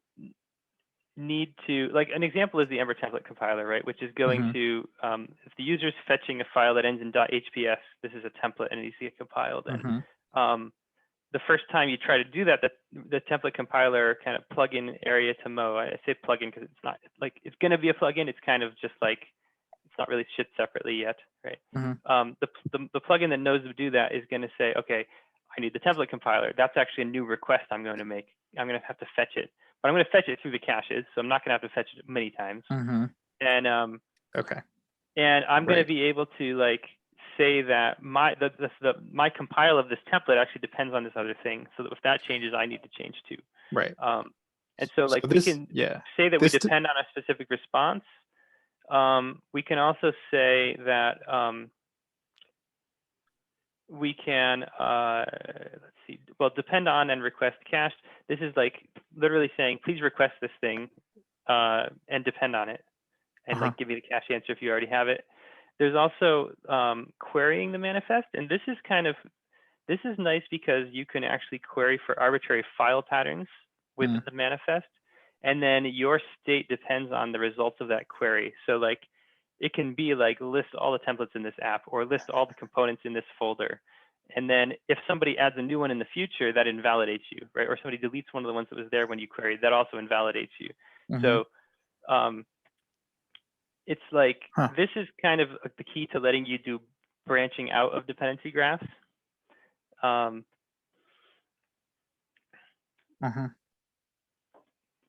need to, like an example is the Ember template compiler, right? Which is going to, if the user's fetching a file that ends in .hps, this is a template and it needs to get compiled. And the first time you try to do that, the template compiler kind of plugin area to Mo, I say plugin because it's not like, it's going to be a plugin. It's kind of just like, it's not really shipped separately yet, right? The plugin that knows to do that is going to say, okay, I need the template compiler. That's actually a new request I'm going to make. I'm going to have to fetch it. But I'm going to fetch it through the caches, so I'm not going to have to fetch it many times. And okay. And I'm going to be able to like say that my compile of this template actually depends on this other thing. So that if that changes, I need to change too. Right. And so like we can say that we depend on a specific response. We can also say that we can let's see, well, depend on and request cached. This is like literally saying, please request this thing and depend on it, and like give me the cache answer if you already have it. There's also querying the manifest, and this is nice because you can actually query for arbitrary file patterns with the manifest, and then your state depends on the results of that query. So like it can be like list all the templates in this app or list all the components in this folder. And then if somebody adds a new one in the future, that invalidates you, right? Or somebody deletes one of the ones that was there when you queried, that also invalidates you. So it's like, this is kind of the key to letting you do branching out of dependency graphs.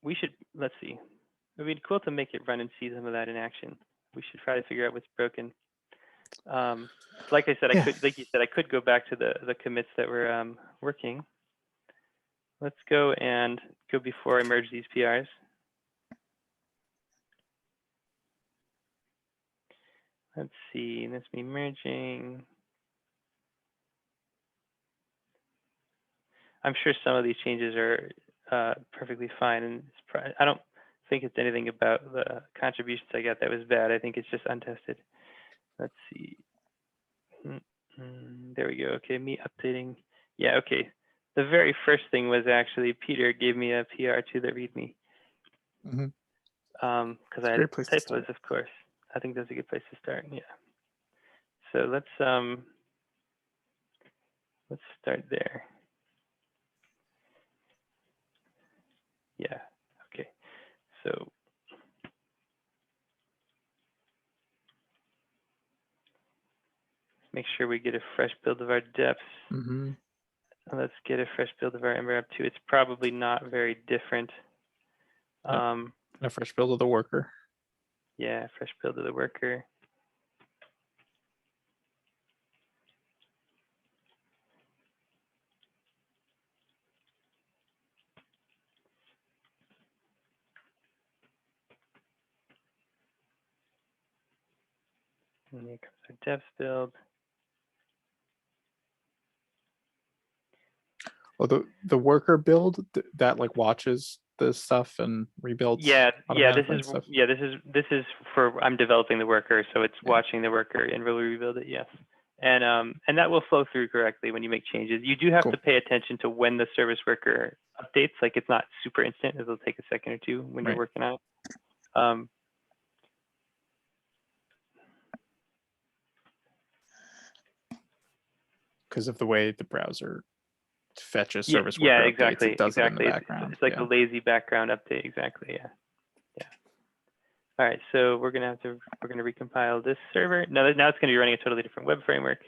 We should, let's see. It'd be cool to make it run and see some of that in action. We should try to figure out what's broken. Like I said, like you said, I could go back to the commits that were working. Let's go and go before I merge these PRs. Let's see, that's me merging. I'm sure some of these changes are perfectly fine, and I don't think it's anything about the contributions I got that was bad. I think it's just untested. Let's see. There we go. Okay, me updating. Yeah, okay. The very first thing was actually Peter gave me a PR to the README. Because I had typos, of course. I think that's a good place to start. Yeah. So let's start there. Yeah. Okay. So make sure we get a fresh build of our deps. Mm-hmm. Let's get a fresh build of our Ember App too. It's probably not very different. Yep. A fresh build of the worker. Yeah, fresh build of the worker. And here comes our devs build. Oh, the worker build that like watches the stuff and rebuilds. Yeah, this automatically and is stuff. this is for I'm developing the worker, so it's watching the worker and will rebuild it. Yes, and that will flow through correctly when you make changes. You do have Cool. to pay attention to when the service worker updates. Like it's not super instant; it'll take a second or two when you're working on it. Because of the way the browser fetches Yeah, service worker exactly, updates, it does exactly. it in the background. It's like a lazy background update. Exactly. Yeah. All right, so we're gonna recompile this server. Now it's gonna be running a totally different web framework.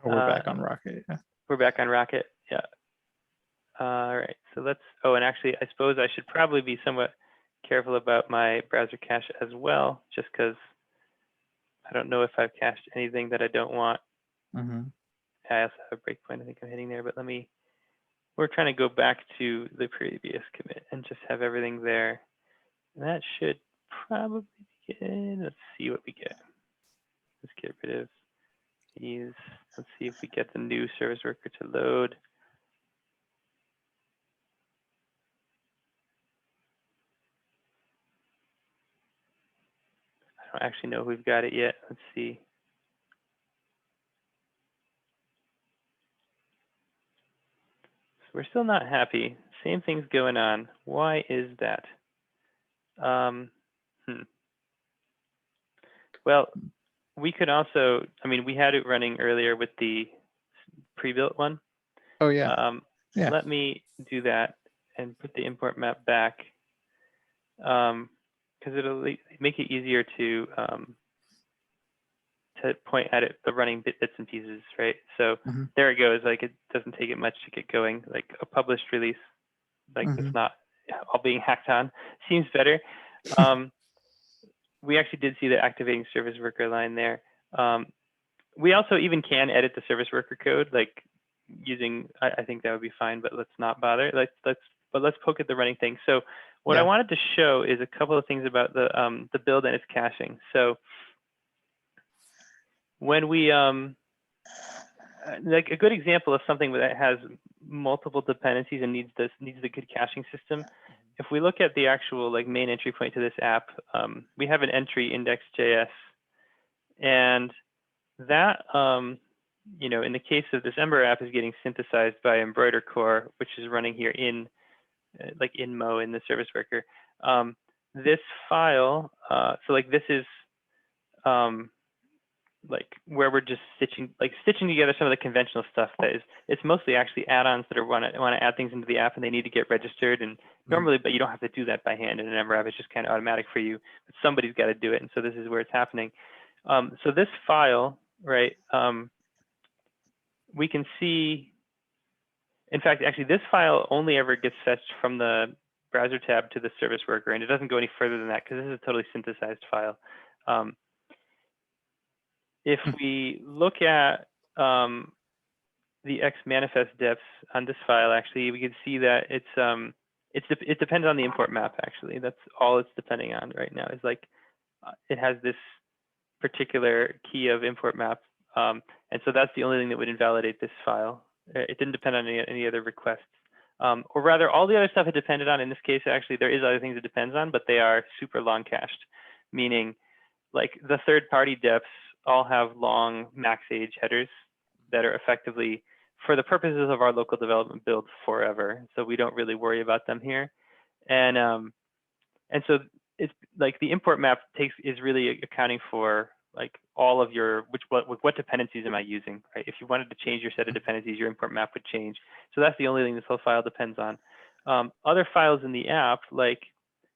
Oh, we're back on Rocket. Yeah. We're back on Rocket. Yeah. All right, so let's. Oh, and actually, I suppose I should probably be somewhat careful about my browser cache as well, just because I don't know if I've cached anything that I don't want. Mm-hmm. I also have a breakpoint I think I'm hitting there, but we're trying to go back to the previous commit and just have everything there. And that should probably be good. Let's see what we get. Let's get rid of these. Let's see if we get the new service worker to load. I don't actually know if we've got it yet. Let's see. So we're still not happy. Same thing's going on. Why is that? Well, we could also, I mean, we had it running earlier with the pre-built one. Oh, yeah. Yeah. Let me do that and put the import map back, because it'll make it easier to point at it, the running bits and pieces, right? So there it goes. Like it doesn't take it much to get going. Like a published release, like it's not all being hacked on. Seems better. We actually did see the activating service worker line there. We also even can edit the service worker code, like using. I think that would be fine, but let's not bother. Let's poke at the running thing. So what I wanted to show is a couple of things about the build and its caching. So when we like a good example of something that has multiple dependencies and needs a good caching system. If we look at the actual like main entry point to this app, we have an entry index.js, and that you know, in the case of this Ember app, is getting synthesized by Embroider Core, which is running here in like in Mo in the service worker. This file, so like this is like where we're just stitching together some of the conventional stuff that is, it's mostly actually add-ons that want to add things into the app and they need to get registered, and normally, but you don't have to do that by hand in an Ember app. It's just kind of automatic for you, but somebody's got to do it. And so this is where it's happening. So this file, right, we can see, in fact, actually this file only ever gets fetched from the browser tab to the service worker, and it doesn't go any further than that because this is a totally synthesized file. If we look at the X manifest deps on this file, actually, we can see that it depends on the import map. Actually, that's all it's depending on right now. Is like it has this particular key of import map, and so that's the only thing that would invalidate this file. It didn't depend on any other requests, or rather, all the other stuff it depended on. In this case, actually, there is other things it depends on, but they are super long cached, meaning like the third-party deps all have long max age headers that are effectively, for the purposes of our local development build, forever. So we don't really worry about them here. And so it's like the import map is really accounting for like all of your, what dependencies am I using, right? If you wanted to change your set of dependencies, your import map would change. So that's the only thing this whole file depends on. Other files in the app, like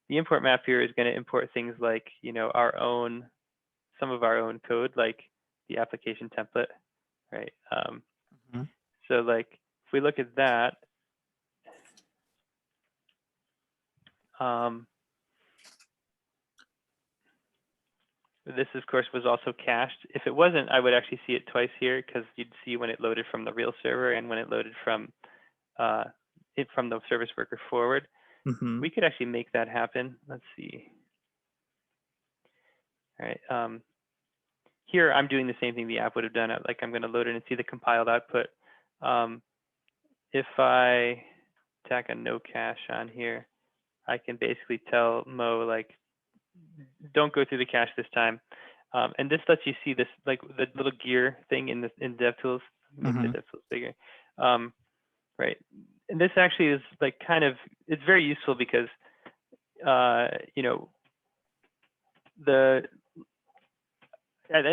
the import map here is going to import things like, you know, some of our own code, like the application template, right? Mhm. So like if we look at that, this of course was also cached. If it wasn't, I would actually see it twice here because you'd see when it loaded from the real server and when it loaded from the service worker forward. Mhm. We could actually make that happen. Let's see. All right. Here I'm doing the same thing the app would have done. Like I'm going to load it and see the compiled output. If I tack a no cache on here, I can basically tell Mo like, don't go through the cache this time. And this lets you see this, like the little gear thing in DevTools, make the DevTools bigger. Right. And this actually is like kind of, it's very useful because, you know, this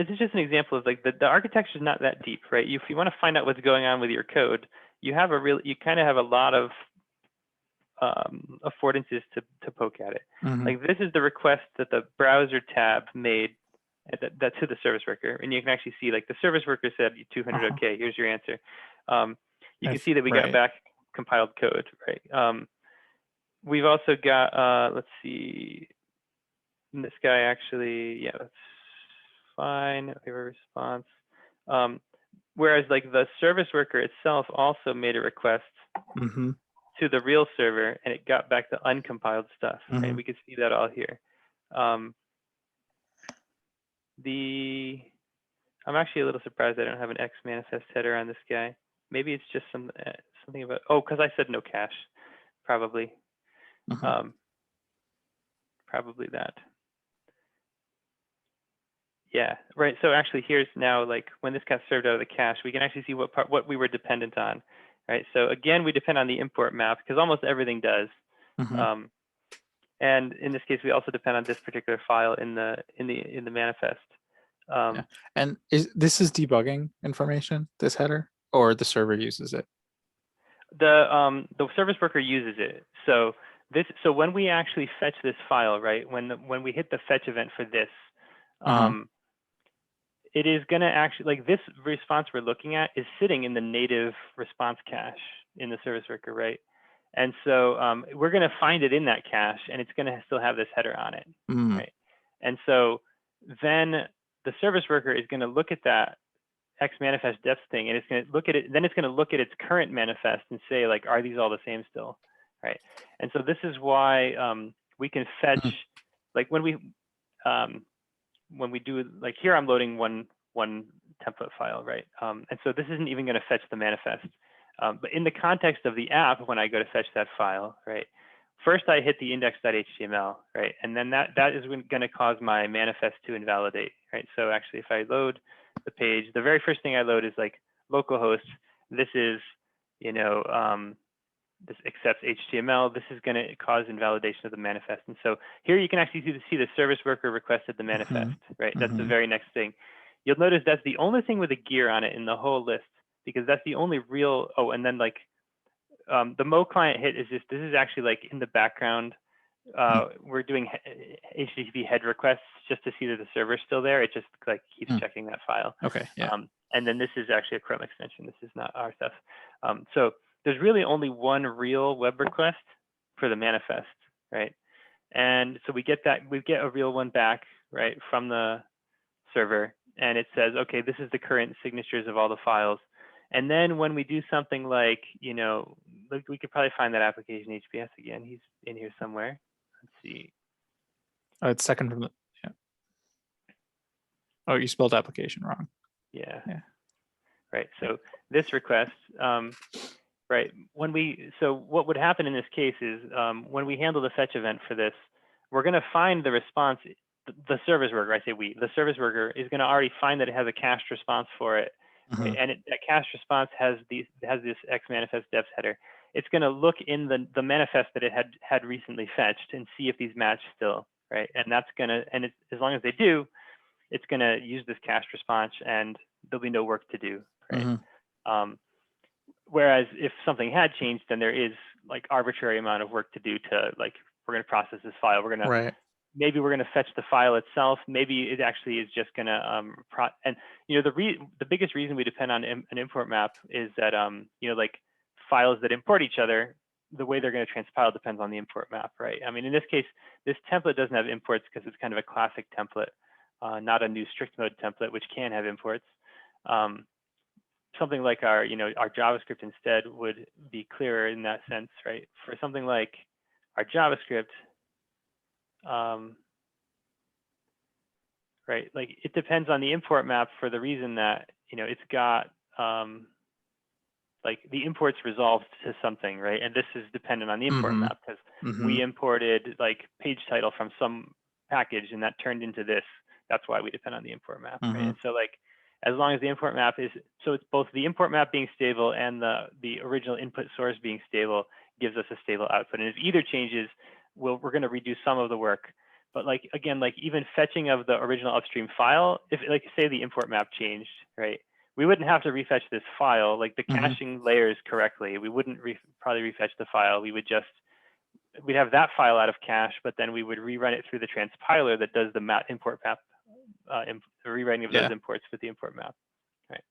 is just an example of like the architecture is not that deep, right? If you want to find out what's going on with your code, you kind of have a lot of affordances to poke at it. Like this is the request that the browser tab made that's to the service worker, and you can actually see like the service worker said 200 okay, here's your answer. You can see that we got back compiled code, right? We've also got let's see, this guy actually, yeah, that's fine. We have a response. Whereas like the service worker itself also made a request to the real server, and it got back the uncompiled stuff. Right? We can see that all here. I'm actually a little surprised I don't have an X manifest header on this guy. Maybe it's just something about, oh, because I said no cache, probably. Probably that. Yeah, right. So actually, here's now like when this got served out of the cache, we can actually see what we were dependent on, right? So again, we depend on the import map because almost everything does. And in this case, we also depend on this particular file in the manifest. Yeah. And this is debugging information, this header, or the server uses it? The service worker uses it. So when we actually fetch this file, right? When we hit the fetch event for this, it is going to actually, like this response we're looking at is sitting in the native response cache in the service worker, right? And so we're going to find it in that cache, and it's going to still have this header on it, right? And so then the service worker is going to look at that X manifest depth thing, and it's going to look at it. Then it's going to look at its current manifest and say, like, are these all the same still, right? And so this is why we can fetch, like when we do, like here, I'm loading one template file, right? And so this isn't even going to fetch the manifest. But in the context of the app, when I go to fetch that file, right? First, I hit the index.html, right? And then that is going to cause my manifest to invalidate, right? So actually, if I load the page, the very first thing I load is like localhost. This is, you know, this accepts HTML. This is going to cause invalidation of the manifest. And so here you can actually see the service worker requested the manifest, right? That's the very next thing. You'll notice that's the only thing with a gear on it in the whole list, because that's the only real, oh, and then like the Mo client hit is this is actually like in the background. We're doing HTTP head requests just to see that the server's still there. It just like keeps checking that file. Okay, yeah. And then this is actually a Chrome extension. This is not our stuff. So there's really only one real web request for the manifest, right? And so we get a real one back, right, from the server, and it says, okay, this is the current signatures of all the files. And then when we do something like, you know, we could probably find that application HBS again. He's in here somewhere. Let's see. Oh, it's second from the, yeah. Oh, you spelled application wrong. Yeah. Right. So this request, right, so what would happen in this case is when we handle the fetch event for this, we're going to find the response, the service worker, I say the service worker is going to already find that it has a cached response for it. Right? And that cached response has this X manifest depth header. It's going to look in the manifest that it had recently fetched and see if these match still, right? And that's going to, and as long as they do, it's going to use this cached response, and there'll be no work to do, right? Whereas if something had changed, then there is like arbitrary amount of work to do to, like, we're going to process this file. We're going to maybe we're going to fetch the file itself. Maybe it actually is just going to and the biggest reason we depend on an import map is that like files that import each other, the way they're going to transpile depends on the import map, right? I mean, in this case, this template doesn't have imports because it's kind of a classic template, not a new strict mode template, which can have imports. Something like our JavaScript instead would be clearer in that sense, right? For something like our JavaScript, right, like it depends on the import map for the reason that it's got like the imports resolved to something, right? And this is dependent on the import map because we imported like page title from some package and that turned into this. That's why we depend on the import map, right? And so like as long as the import map is, so it's both the import map being stable and the original input source being stable gives us a stable output. And if either changes, we're going to redo some of the work. But like, again, like even fetching of the original upstream file, if like say the import map changed, right? We wouldn't have to refetch this file, like the caching layers correctly. We wouldn't probably refetch the file. We would just, we'd have that file out of cache, but then we would rerun it through the transpiler that does the import map, the rewriting of those imports with the import map, right?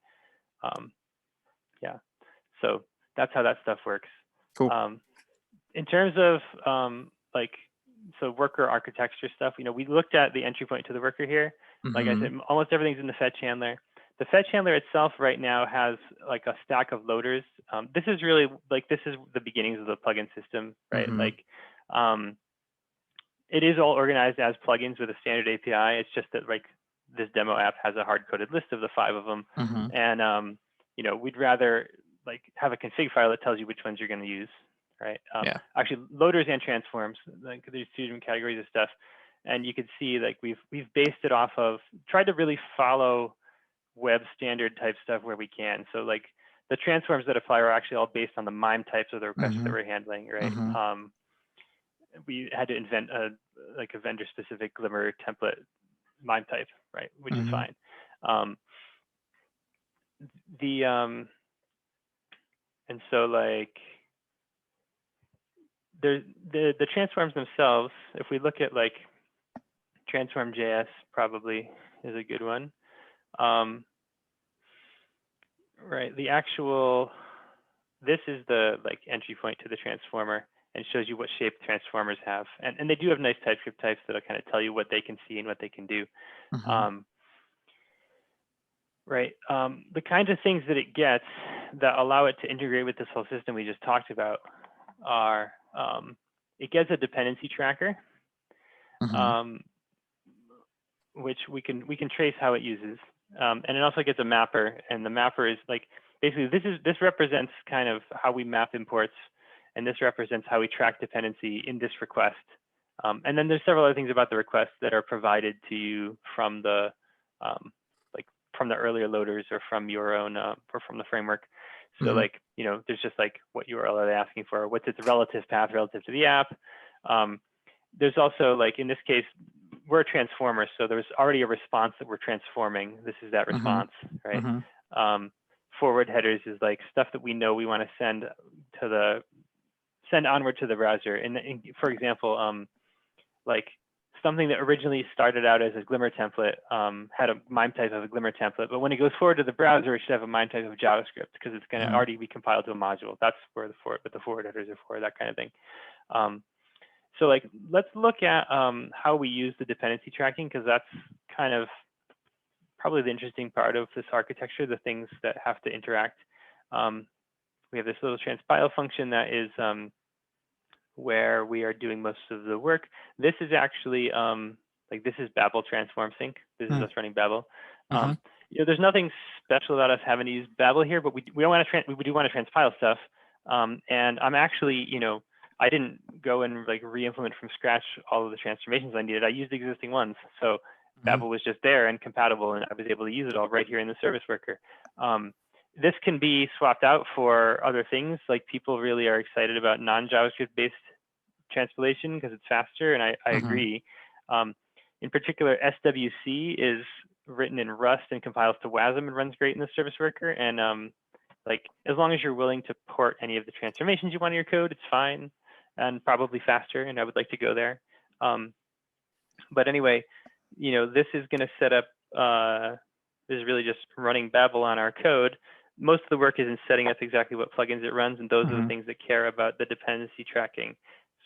Yeah, so that's how that stuff works. Cool. In terms of like, so worker architecture stuff, we looked at the entry point to the worker here. Like I said, almost everything's in the fetch handler. The fetch handler itself right now has like a stack of loaders. This is really like, this is the beginnings of the plugin system, right? Like it is all organized as plugins with a standard API. It's just that like this demo app has a hard-coded list of the 5 of them. And, we'd rather like have a config file that tells you which ones you're going to use, right? Actually, loaders and transforms, like there's 2 different categories of stuff. And you can see like we've based it off of, tried to really follow web standard type stuff where we can. So like the transforms that apply are actually all based on the MIME types of the requests that we're handling, right? We had to invent a vendor specific Glimmer template MIME type, right? Which is fine. And so like the transforms themselves, if we look at like transform.js probably is a good one. Right, the actual, this is the like entry point to the transformer and shows you what shape transformers have. And they do have nice TypeScript types that'll kind of tell you what they can see and what they can do. Right, the kinds of things that it gets that allow it to integrate with this whole system we just talked about are, it gets a dependency tracker, which we can trace how it uses. And it also gets a mapper, and the mapper is like, basically this represents kind of how we map imports, and this represents how we track dependency in this request. And then there's several other things about the request that are provided to you from the from the earlier loaders or from your own or from the framework. So like, there's just like what URL are they asking for, what's its relative path relative to the app. There's also like, in this case, we're a transformer, so there's already a response that we're transforming. This is that response, right? Forward headers is like stuff that we know we want to send onward to the browser. And for example, like something that originally started out as a Glimmer template had a MIME type of a Glimmer template, but when it goes forward to the browser, it should have a MIME type of JavaScript because it's going to already be compiled to a module. That's where the forward headers are for, that kind of thing. So like, let's look at how we use the dependency tracking, because that's kind of probably the interesting part of this architecture, the things that have to interact. We have this little transpile function that is where we are doing most of the work. This is actually, like this is Babel transform sync. This is us running Babel. There's nothing special about us having to use Babel here, but we do want to transpile stuff. And I'm actually, I didn't go and like re-implement from scratch all of the transformations I needed. I used existing ones. So Babel was just there and compatible, and I was able to use it all right here in the service worker. This can be swapped out for other things. Like people really are excited about non-JavaScript based transpilation because it's faster, and I agree. In particular, SWC is written in Rust and compiles to WASM and runs great in the service worker. And like, as long as you're willing to port any of the transformations you want in your code, it's fine and probably faster, and I would like to go there. But anyway, this is going to set up, this is really just running Bevel on our code. Most of the work is in setting up exactly what plugins it runs, and those are the things that care about the dependency tracking.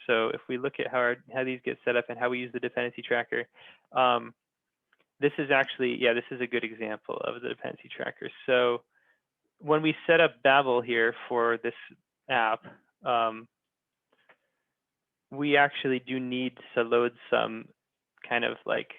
So if we look at how these get set up and how we use the dependency tracker, this is actually, this is a good example of the dependency tracker. So when we set up Bevel here for this app, we actually do need to load some kind of like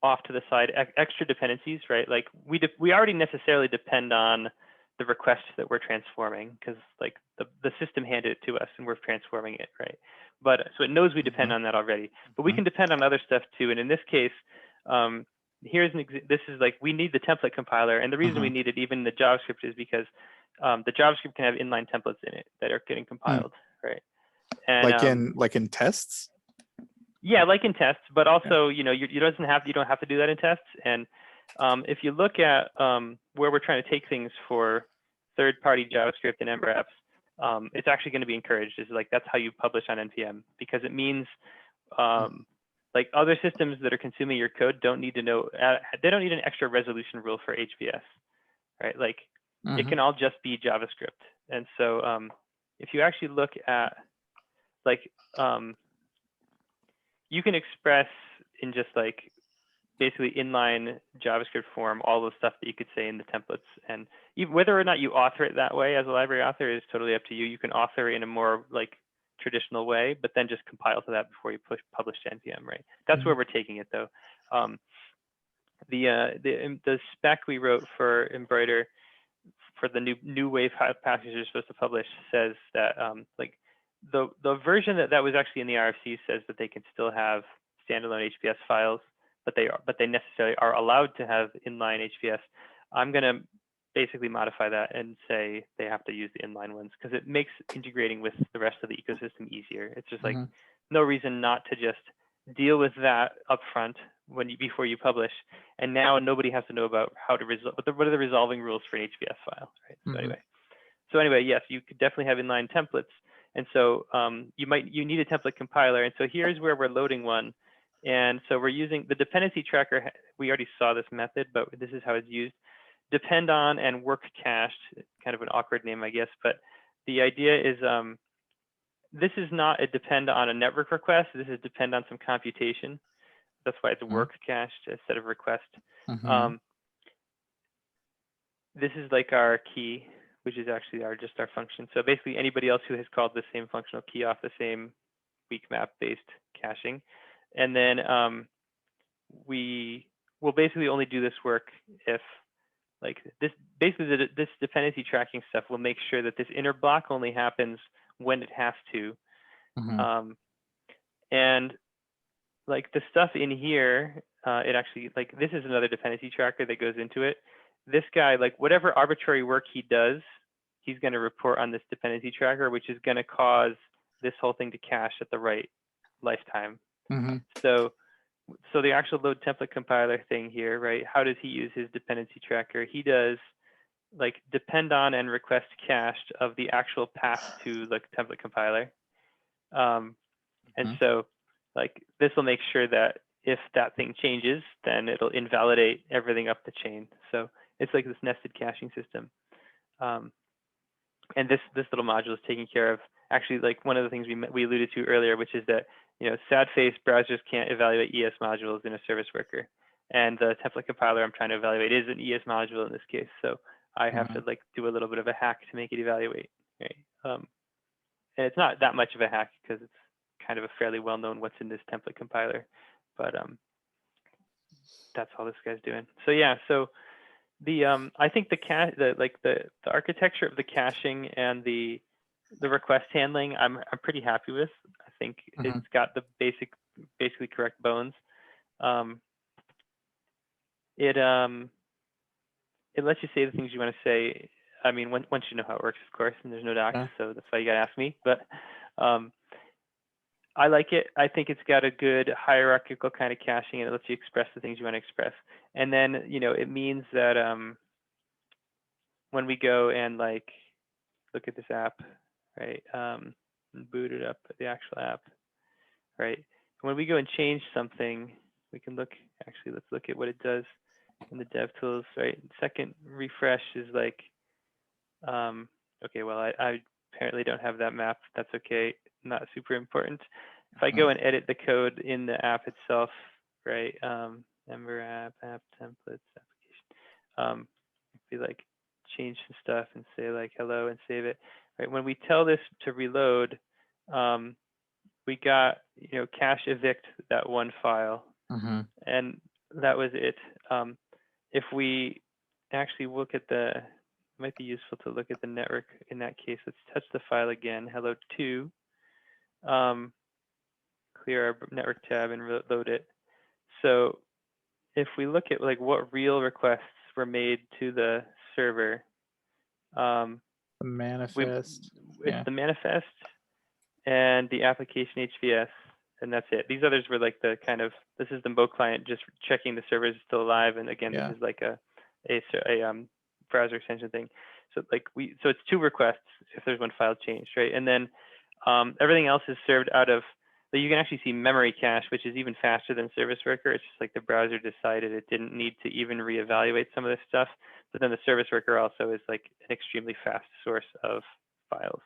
off to the side extra dependencies, right? Like we already necessarily depend on the request that we're transforming, because like the system handed it to us and we're transforming it, right? But so it knows we depend on that already, but we can depend on other stuff too. And in this case, this is like, we need the template compiler, and the reason we need it even in the JavaScript is because the JavaScript can have inline templates in it that are getting compiled, right? And like in tests. Yeah, like in tests, but also, you don't have to do that in tests. And if you look at where we're trying to take things for third-party JavaScript and Ember apps, it's actually going to be encouraged. Is like, that's how you publish on NPM, because it means like other systems that are consuming your code don't need to know, they don't need an extra resolution rule for HVS, right? Like it can all just be JavaScript. And so if you actually look at like, you can express in just like basically inline JavaScript form all the stuff that you could say in the templates, and whether or not you author it that way as a library author is totally up to you. You can author in a more like traditional way, but then just compile to that before you publish to NPM, right? That's where we're taking it though. The spec we wrote for Embroider for the new wave packages you're supposed to publish says that like the version that was actually in the RFC says that they can still have standalone HPS files, but they necessarily are allowed to have inline HPS. I'm going to basically modify that and say they have to use the inline ones, because it makes integrating with the rest of the ecosystem easier. It's just like no reason not to just deal with that upfront before you publish, and now nobody has to know about how to resolve. What are the resolving rules for an HPS file, right? So anyway, yes, you could definitely have inline templates. And so you need a template compiler. And so here's where we're loading one. And so we're using the dependency tracker. We already saw this method, but this is how it's used. Depend on and work cached, kind of an awkward name, I guess. But the idea is this is not a depend on a network request. This is depend on some computation. That's why it's work cached instead of request. This is like our key, which is actually just our function. So basically anybody else who has called the same functional key off the same weak map based caching. And then we will basically only do this work if like this, basically this dependency tracking stuff will make sure that this inner block only happens when it has to. And like the stuff in here, it actually, like this is another dependency tracker that goes into it. This guy, like whatever arbitrary work he does, he's going to report on this dependency tracker, which is going to cause this whole thing to cache at the right lifetime. So the actual load template compiler thing here, right? How does he use his dependency tracker? He does like depend on and request cached of the actual path to the template compiler. And so like this will make sure that if that thing changes, then it'll invalidate everything up the chain. So it's like this nested caching system. And this little module is taking care of actually like one of the things we alluded to earlier, which is that, sad face browsers can't evaluate ES modules in a service worker. And the template compiler I'm trying to evaluate is an ES module in this case. So I have to like do a little bit of a hack to make it evaluate. Right? And it's not that much of a hack because it's kind of a fairly well-known what's in this template compiler. But that's all this guy's doing. So yeah, so the I think the architecture of the caching and the request handling I'm pretty happy with. I think it's got the basically correct bones. It lets you say the things you want to say. I mean, once you know how it works, of course, and there's no docs, so that's why you gotta ask me. But I like it. I think it's got a good hierarchical kind of caching, and it lets you express the things you want to express. And then, it means that when we go and like look at this app, right, and boot it up, the actual app, right, when we go and change something, we can look, actually, let's look at what it does in the dev tools, right? Second refresh is like, okay, well, I apparently don't have that map. That's okay, not super important. If I go and edit the code in the app itself, right? Ember App, app templates, application. If we like change some stuff and say like hello and save it, right? When we tell this to reload, we got, cache evict that one file, and that was it. If we actually look at it might be useful to look at the network in that case. Let's touch the file again, hello2, clear our network tab and load it. So if we look at like what real requests were made to the server, the manifest. It's the manifest and the application HVS, and that's it. These others were like the kind of, this is the Mo client just checking the server is still alive, and again, this is like a browser extension thing. So like so it's 2 requests if there's one file changed, right? And then everything else is served out of, so you can actually see memory cache, which is even faster than service worker. It's just like the browser decided it didn't need to even reevaluate some of this stuff. But then the service worker also is like an extremely fast source of files.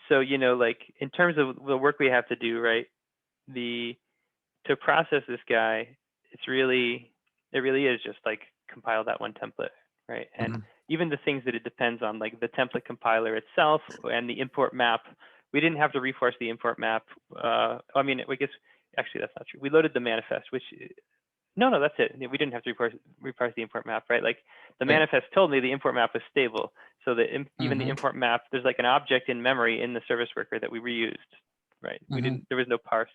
So, like in terms of the work we have to do, right? To process this guy, it really is just like compile that one template, right? And even the things that it depends on, like the template compiler itself and the import map, we didn't have to reforce the import map. I mean, I guess actually that's not true. We loaded the manifest, which no, that's it. We didn't have to reparse the import map, right? Like the manifest told me the import map was stable, so that even the import map, there's like an object in memory in the service worker that we reused, right? We didn't. There was no parse.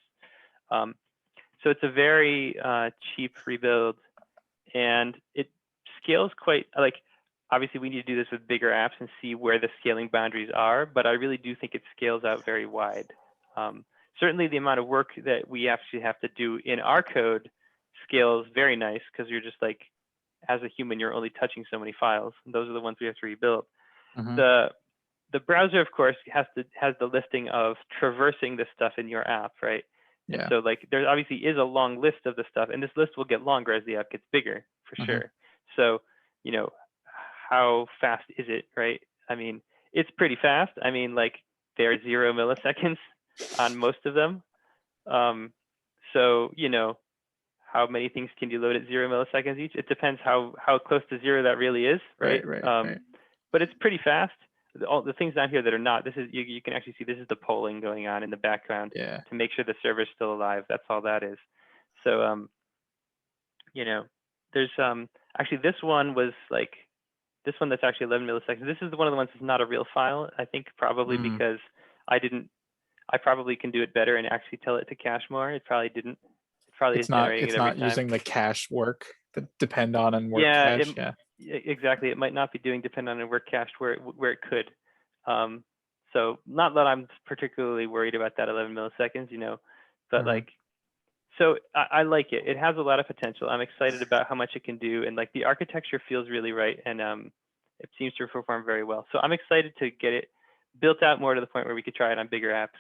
So it's a very cheap rebuild, and it scales quite, like, obviously we need to do this with bigger apps and see where the scaling boundaries are, but I really do think it scales out very wide. Certainly the amount of work that we actually have to do in our code scales very nice, because you're just like, as a human, you're only touching so many files, and those are the ones we have to rebuild. The browser, of course, has the listing of traversing this stuff in your app, right? And so like there obviously is a long list of the stuff, and this list will get longer as the app gets bigger, for sure. So, how fast is it, right? I mean, it's pretty fast. I mean, like they're 0 milliseconds on most of them. So, how many things can you load at 0 milliseconds each? It depends how close to 0 that really is, right? But it's pretty fast. All the things down here that are not, this is, you can actually see this is the polling going on in the background to make sure the server's still alive. That's all that is. So, there's actually this one was like, this one that's actually 11 milliseconds. This is one of the ones that's not a real file, I think, probably because I probably can do it better and actually tell it to cache more. It probably didn't. It probably is generating it every time. It's not using the cache work that depend on and work cache. Exactly. It might not be doing depend on and work cache where it could. So not that I'm particularly worried about that 11 milliseconds, but like, so I like it. It has a lot of potential. I'm excited about how much it can do, and like the architecture feels really right, and it seems to perform very well. So I'm excited to get it built out more to the point where we could try it on bigger apps.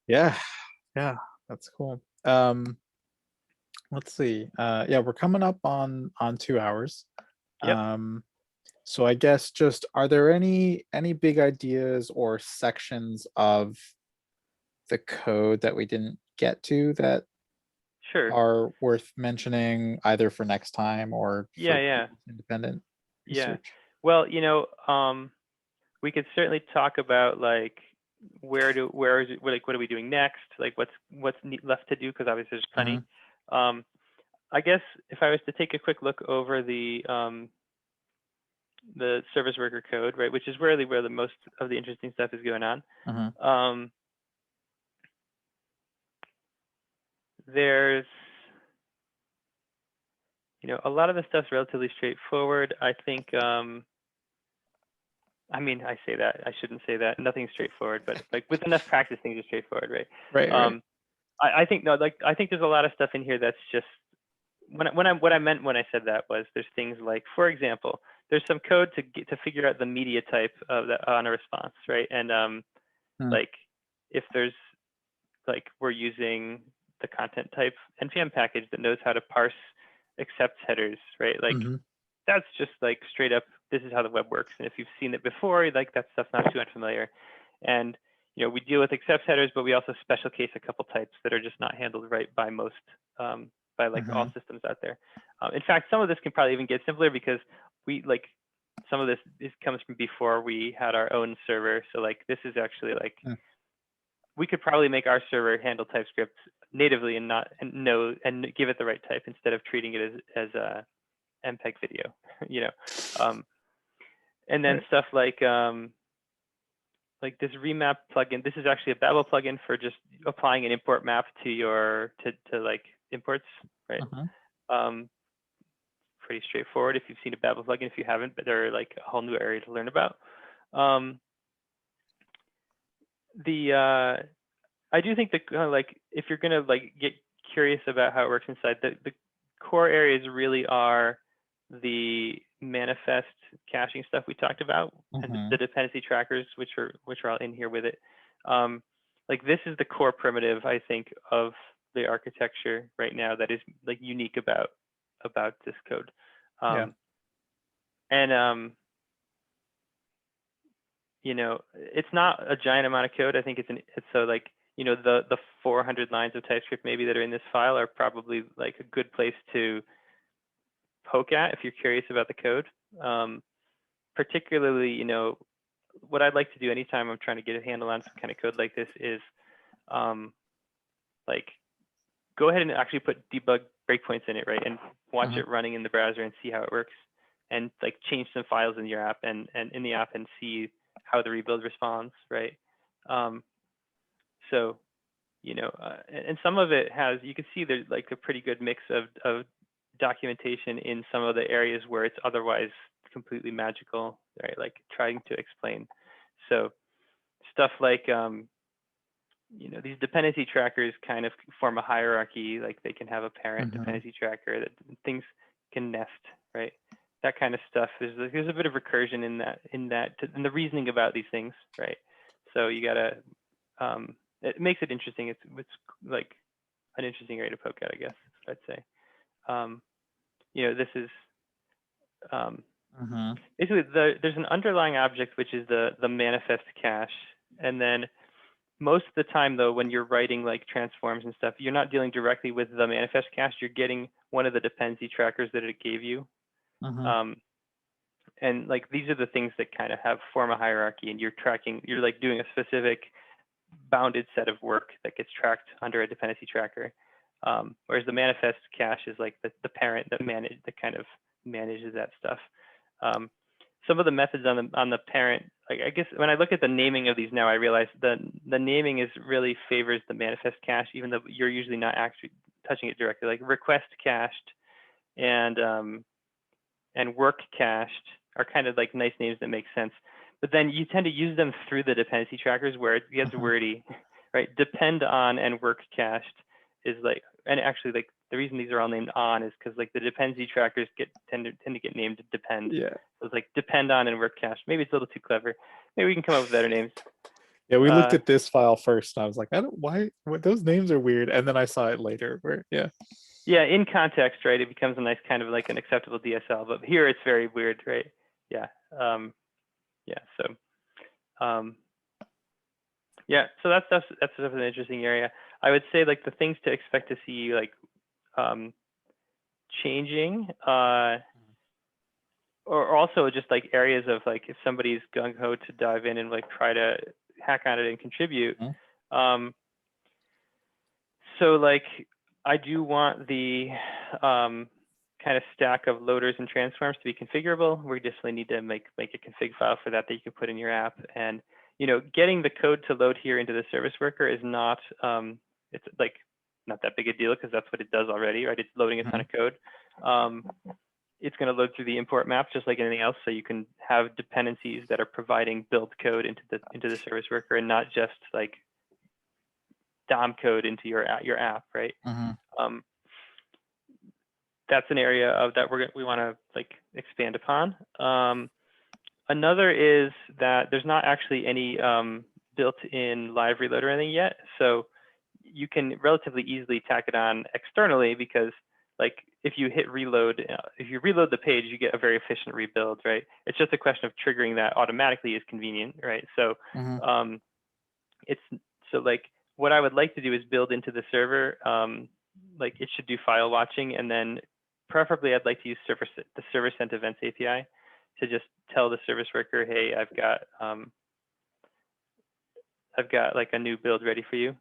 Yeah, that's cool. Let's see. We're coming up on 2 hours. So I guess just, are there any big ideas or sections of the code that we didn't get to that are worth mentioning, either for next time or for independent research? Well, we could certainly talk about like what are we doing next, like what's left to do, because obviously there's plenty. I guess if I was to take a quick look over the service worker code, right, which is really where the most of the interesting stuff is going on. There's, a lot of the stuff's relatively straightforward. I think, I mean, I say that, I shouldn't say that. Nothing's straightforward, but like with enough practice, things are straightforward, right? Right. I think, no, like, I think there's a lot of stuff in here that's just what I meant when I said that was there's things like, for example, there's some code to figure out the media type of on a response, right? And like if there's like we're using the content type npm package that knows how to parse accept headers, right? Like that's just like straight up, this is how the web works. And if you've seen it before, like that stuff's not too unfamiliar. And we deal with accept headers, but we also special case a couple types that are just not handled right by most, by like all systems out there. In fact, some of this can probably even get simpler because we like, some of this comes from before we had our own server. So like, this is actually like, we could probably make our server handle TypeScript natively and give it the right type instead of treating it as a MPEG video, and then stuff like this remap plugin. This is actually a Bevel plugin for just applying an import map to like imports, right? Pretty straightforward if you've seen a Bevel plugin. If you haven't, but they're like a whole new area to learn about. I do think that like if you're gonna like get curious about how it works inside, the core areas really are the manifest caching stuff we talked about, and the dependency trackers, which are all in here with it. Like this is the core primitive, I think, of the architecture right now that is like unique about this code. And it's not a giant amount of code. I think it's so like the 400 lines of TypeScript maybe that are in this file are probably like a good place to poke at if you're curious about the code. Particularly, what I'd like to do anytime I'm trying to get a handle on some kind of code like this is like go ahead and actually put debug breakpoints in it, right? And watch it running in the browser and see how it works, and like change some files in your app and in the app and see how the rebuild responds, right? So, and some of it has, you can see there's like a pretty good mix of documentation in some of the areas where it's otherwise completely magical, right? Like trying to explain. So stuff like, these dependency trackers kind of form a hierarchy, like they can have a parent dependency tracker that things can nest, right? That kind of stuff. There's a bit of recursion in the reasoning about these things, right? So you gotta, it makes it interesting. It's like an interesting area to poke at, I guess I'd say. This is basically there's an underlying object which is the manifest cache, and then most of the time though, when you're writing like transforms and stuff, you're not dealing directly with the manifest cache. You're getting one of the dependency trackers that it gave you. And like these are the things that kind of form a hierarchy, and you're like doing a specific bounded set of work that gets tracked under a dependency tracker. Whereas the manifest cache is like the parent that kind of manages that stuff. Some of the methods on the parent, like I guess when I look at the naming of these now, I realize the naming really favors the manifest cache, even though you're usually not actually touching it directly. Like request cached and work cached are kind of like nice names that make sense. But then you tend to use them through the dependency trackers where it gets wordy, right? Depend on and work cached is like, and actually like the reason these are all named on is because like the dependency trackers tend to get named depend. Yeah. So it's like depend on and work cached. Maybe it's a little too clever. Maybe we can come up with better names. Yeah, we looked at this file first. And I was like, those names are weird. And then I saw it later. Yeah, in context, right? It becomes a nice kind of like an acceptable DSL. But here it's very weird, right? Yeah. So that's an interesting area. I would say like the things to expect to see like changing, or also just like areas of like if somebody's gung-ho to dive in and like try to hack on it and contribute. So like I do want the kind of stack of loaders and transforms to be configurable. We definitely need to make a config file for that you can put in your app. And getting the code to load here into the service worker is not it's like not that big a deal because that's what it does already, right? It's loading a ton of code. It's going to load through the import map just like anything else, so you can have dependencies that are providing build code into the service worker and not just like DOM code into your app, right? that's an area of that we want to like expand upon. Another is that there's not actually any built-in live reload or anything yet, so you can relatively easily tack it on externally, because like if you hit reload, if you reload the page, you get a very efficient rebuild, right? It's just a question of triggering that automatically is convenient, right? So it's like what I would like to do is build into the server, like it should do file watching, and then preferably I'd like to use the server sent events API to just tell the service worker, hey, I've got like a new build ready for you.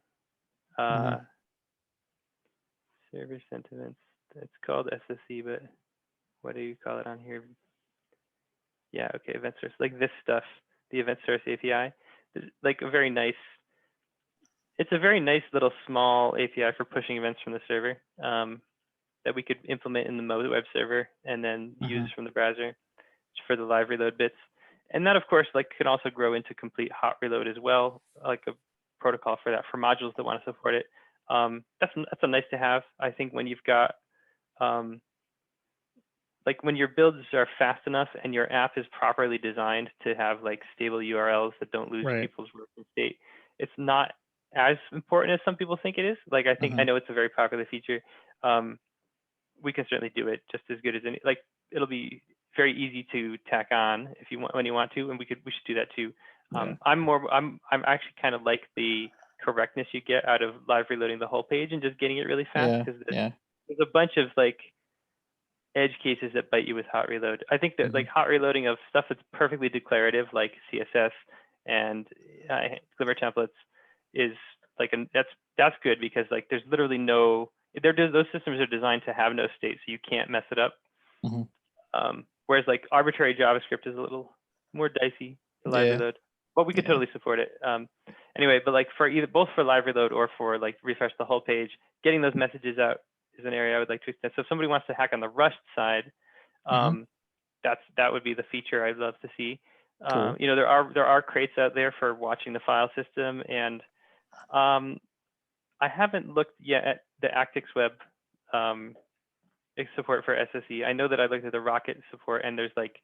Server sent events. It's called SSE, but what do you call it on here? Yeah, okay, event source, like this stuff, the event source API. Like a very nice, it's a very nice little small API for pushing events from the server that we could implement in the Mo web server and then use from the browser for the live reload bits. And that, of course, like can also grow into complete hot reload as well, like a protocol for that for modules that want to support it. That's a nice to have. I think when you've got like when your builds are fast enough and your app is properly designed to have like stable URLs that don't lose people's working state, it's not as important as some people think it is. Like I think I know it's a very popular feature. We can certainly do it just as good as any. Like it'll be very easy to tack on if you want when you want to, and we should do that too. I'm actually kind of like the correctness you get out of live reloading the whole page and just getting it really fast, because there's a bunch of like edge cases that bite you with hot reload. I think that like hot reloading of stuff that's perfectly declarative, like CSS and Glimmer templates, is like that's good, because like there's literally no, those systems are designed to have no state, so you can't mess it up. Whereas like arbitrary JavaScript is a little more dicey to live reload, but we could totally support it. Anyway, but like for both for live reload or for like refresh the whole page, getting those messages out is an area I would like to extend. So if somebody wants to hack on the Rust side, that would be the feature I'd love to see. Cool. You know, there are crates out there for watching the file system, and I haven't looked yet at the Actix Web support for SSE. I know that I looked at the Rocket support, and there's like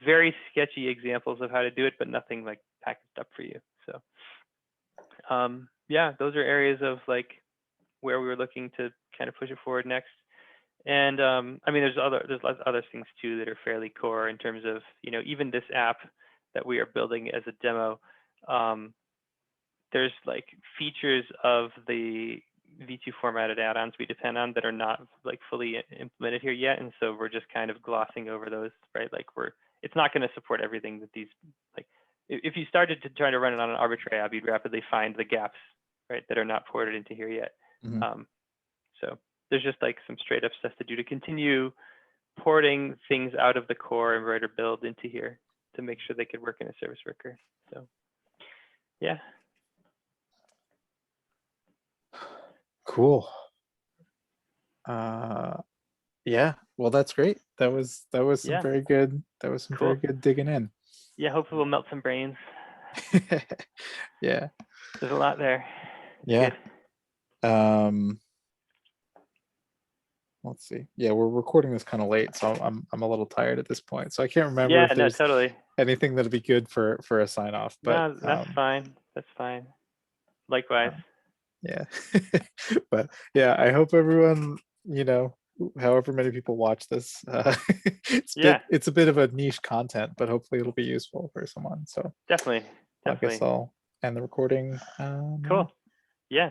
very sketchy examples of how to do it, but nothing like packaged up for you. So yeah, those are areas of like where we were looking to kind of push it forward next. And I mean, there's lots of other things too that are fairly core in terms of, you know, even this app that we are building as a demo. There's like features of the V2 formatted add-ons we depend on that are not like fully implemented here yet, and so we're just kind of glossing over those, right? Like it's not going to support everything that these, like if you started to try to run it on an arbitrary app, you'd rapidly find the gaps, right, that are not ported into here yet. So there's just like some straight up stuff to do to continue porting things out of the core Embroider build into here to make sure they could work in a service worker. So yeah. Cool. Yeah, well, that's great. That was some very good, very good digging in. Yeah, hopefully we'll melt some brains. Yeah. There's a lot there. It's good. Let's see. Yeah, we're recording this kind of late, so I'm a little tired at this point. So I can't remember if there's anything that'd be good for a sign off. But no, that's fine. That's fine. Likewise. Yeah. But yeah, I hope everyone, you know, however many people watch this, it's a bit of a niche content, but hopefully it'll be useful for someone. So definitely. I guess I'll end the recording. Cool. Yeah.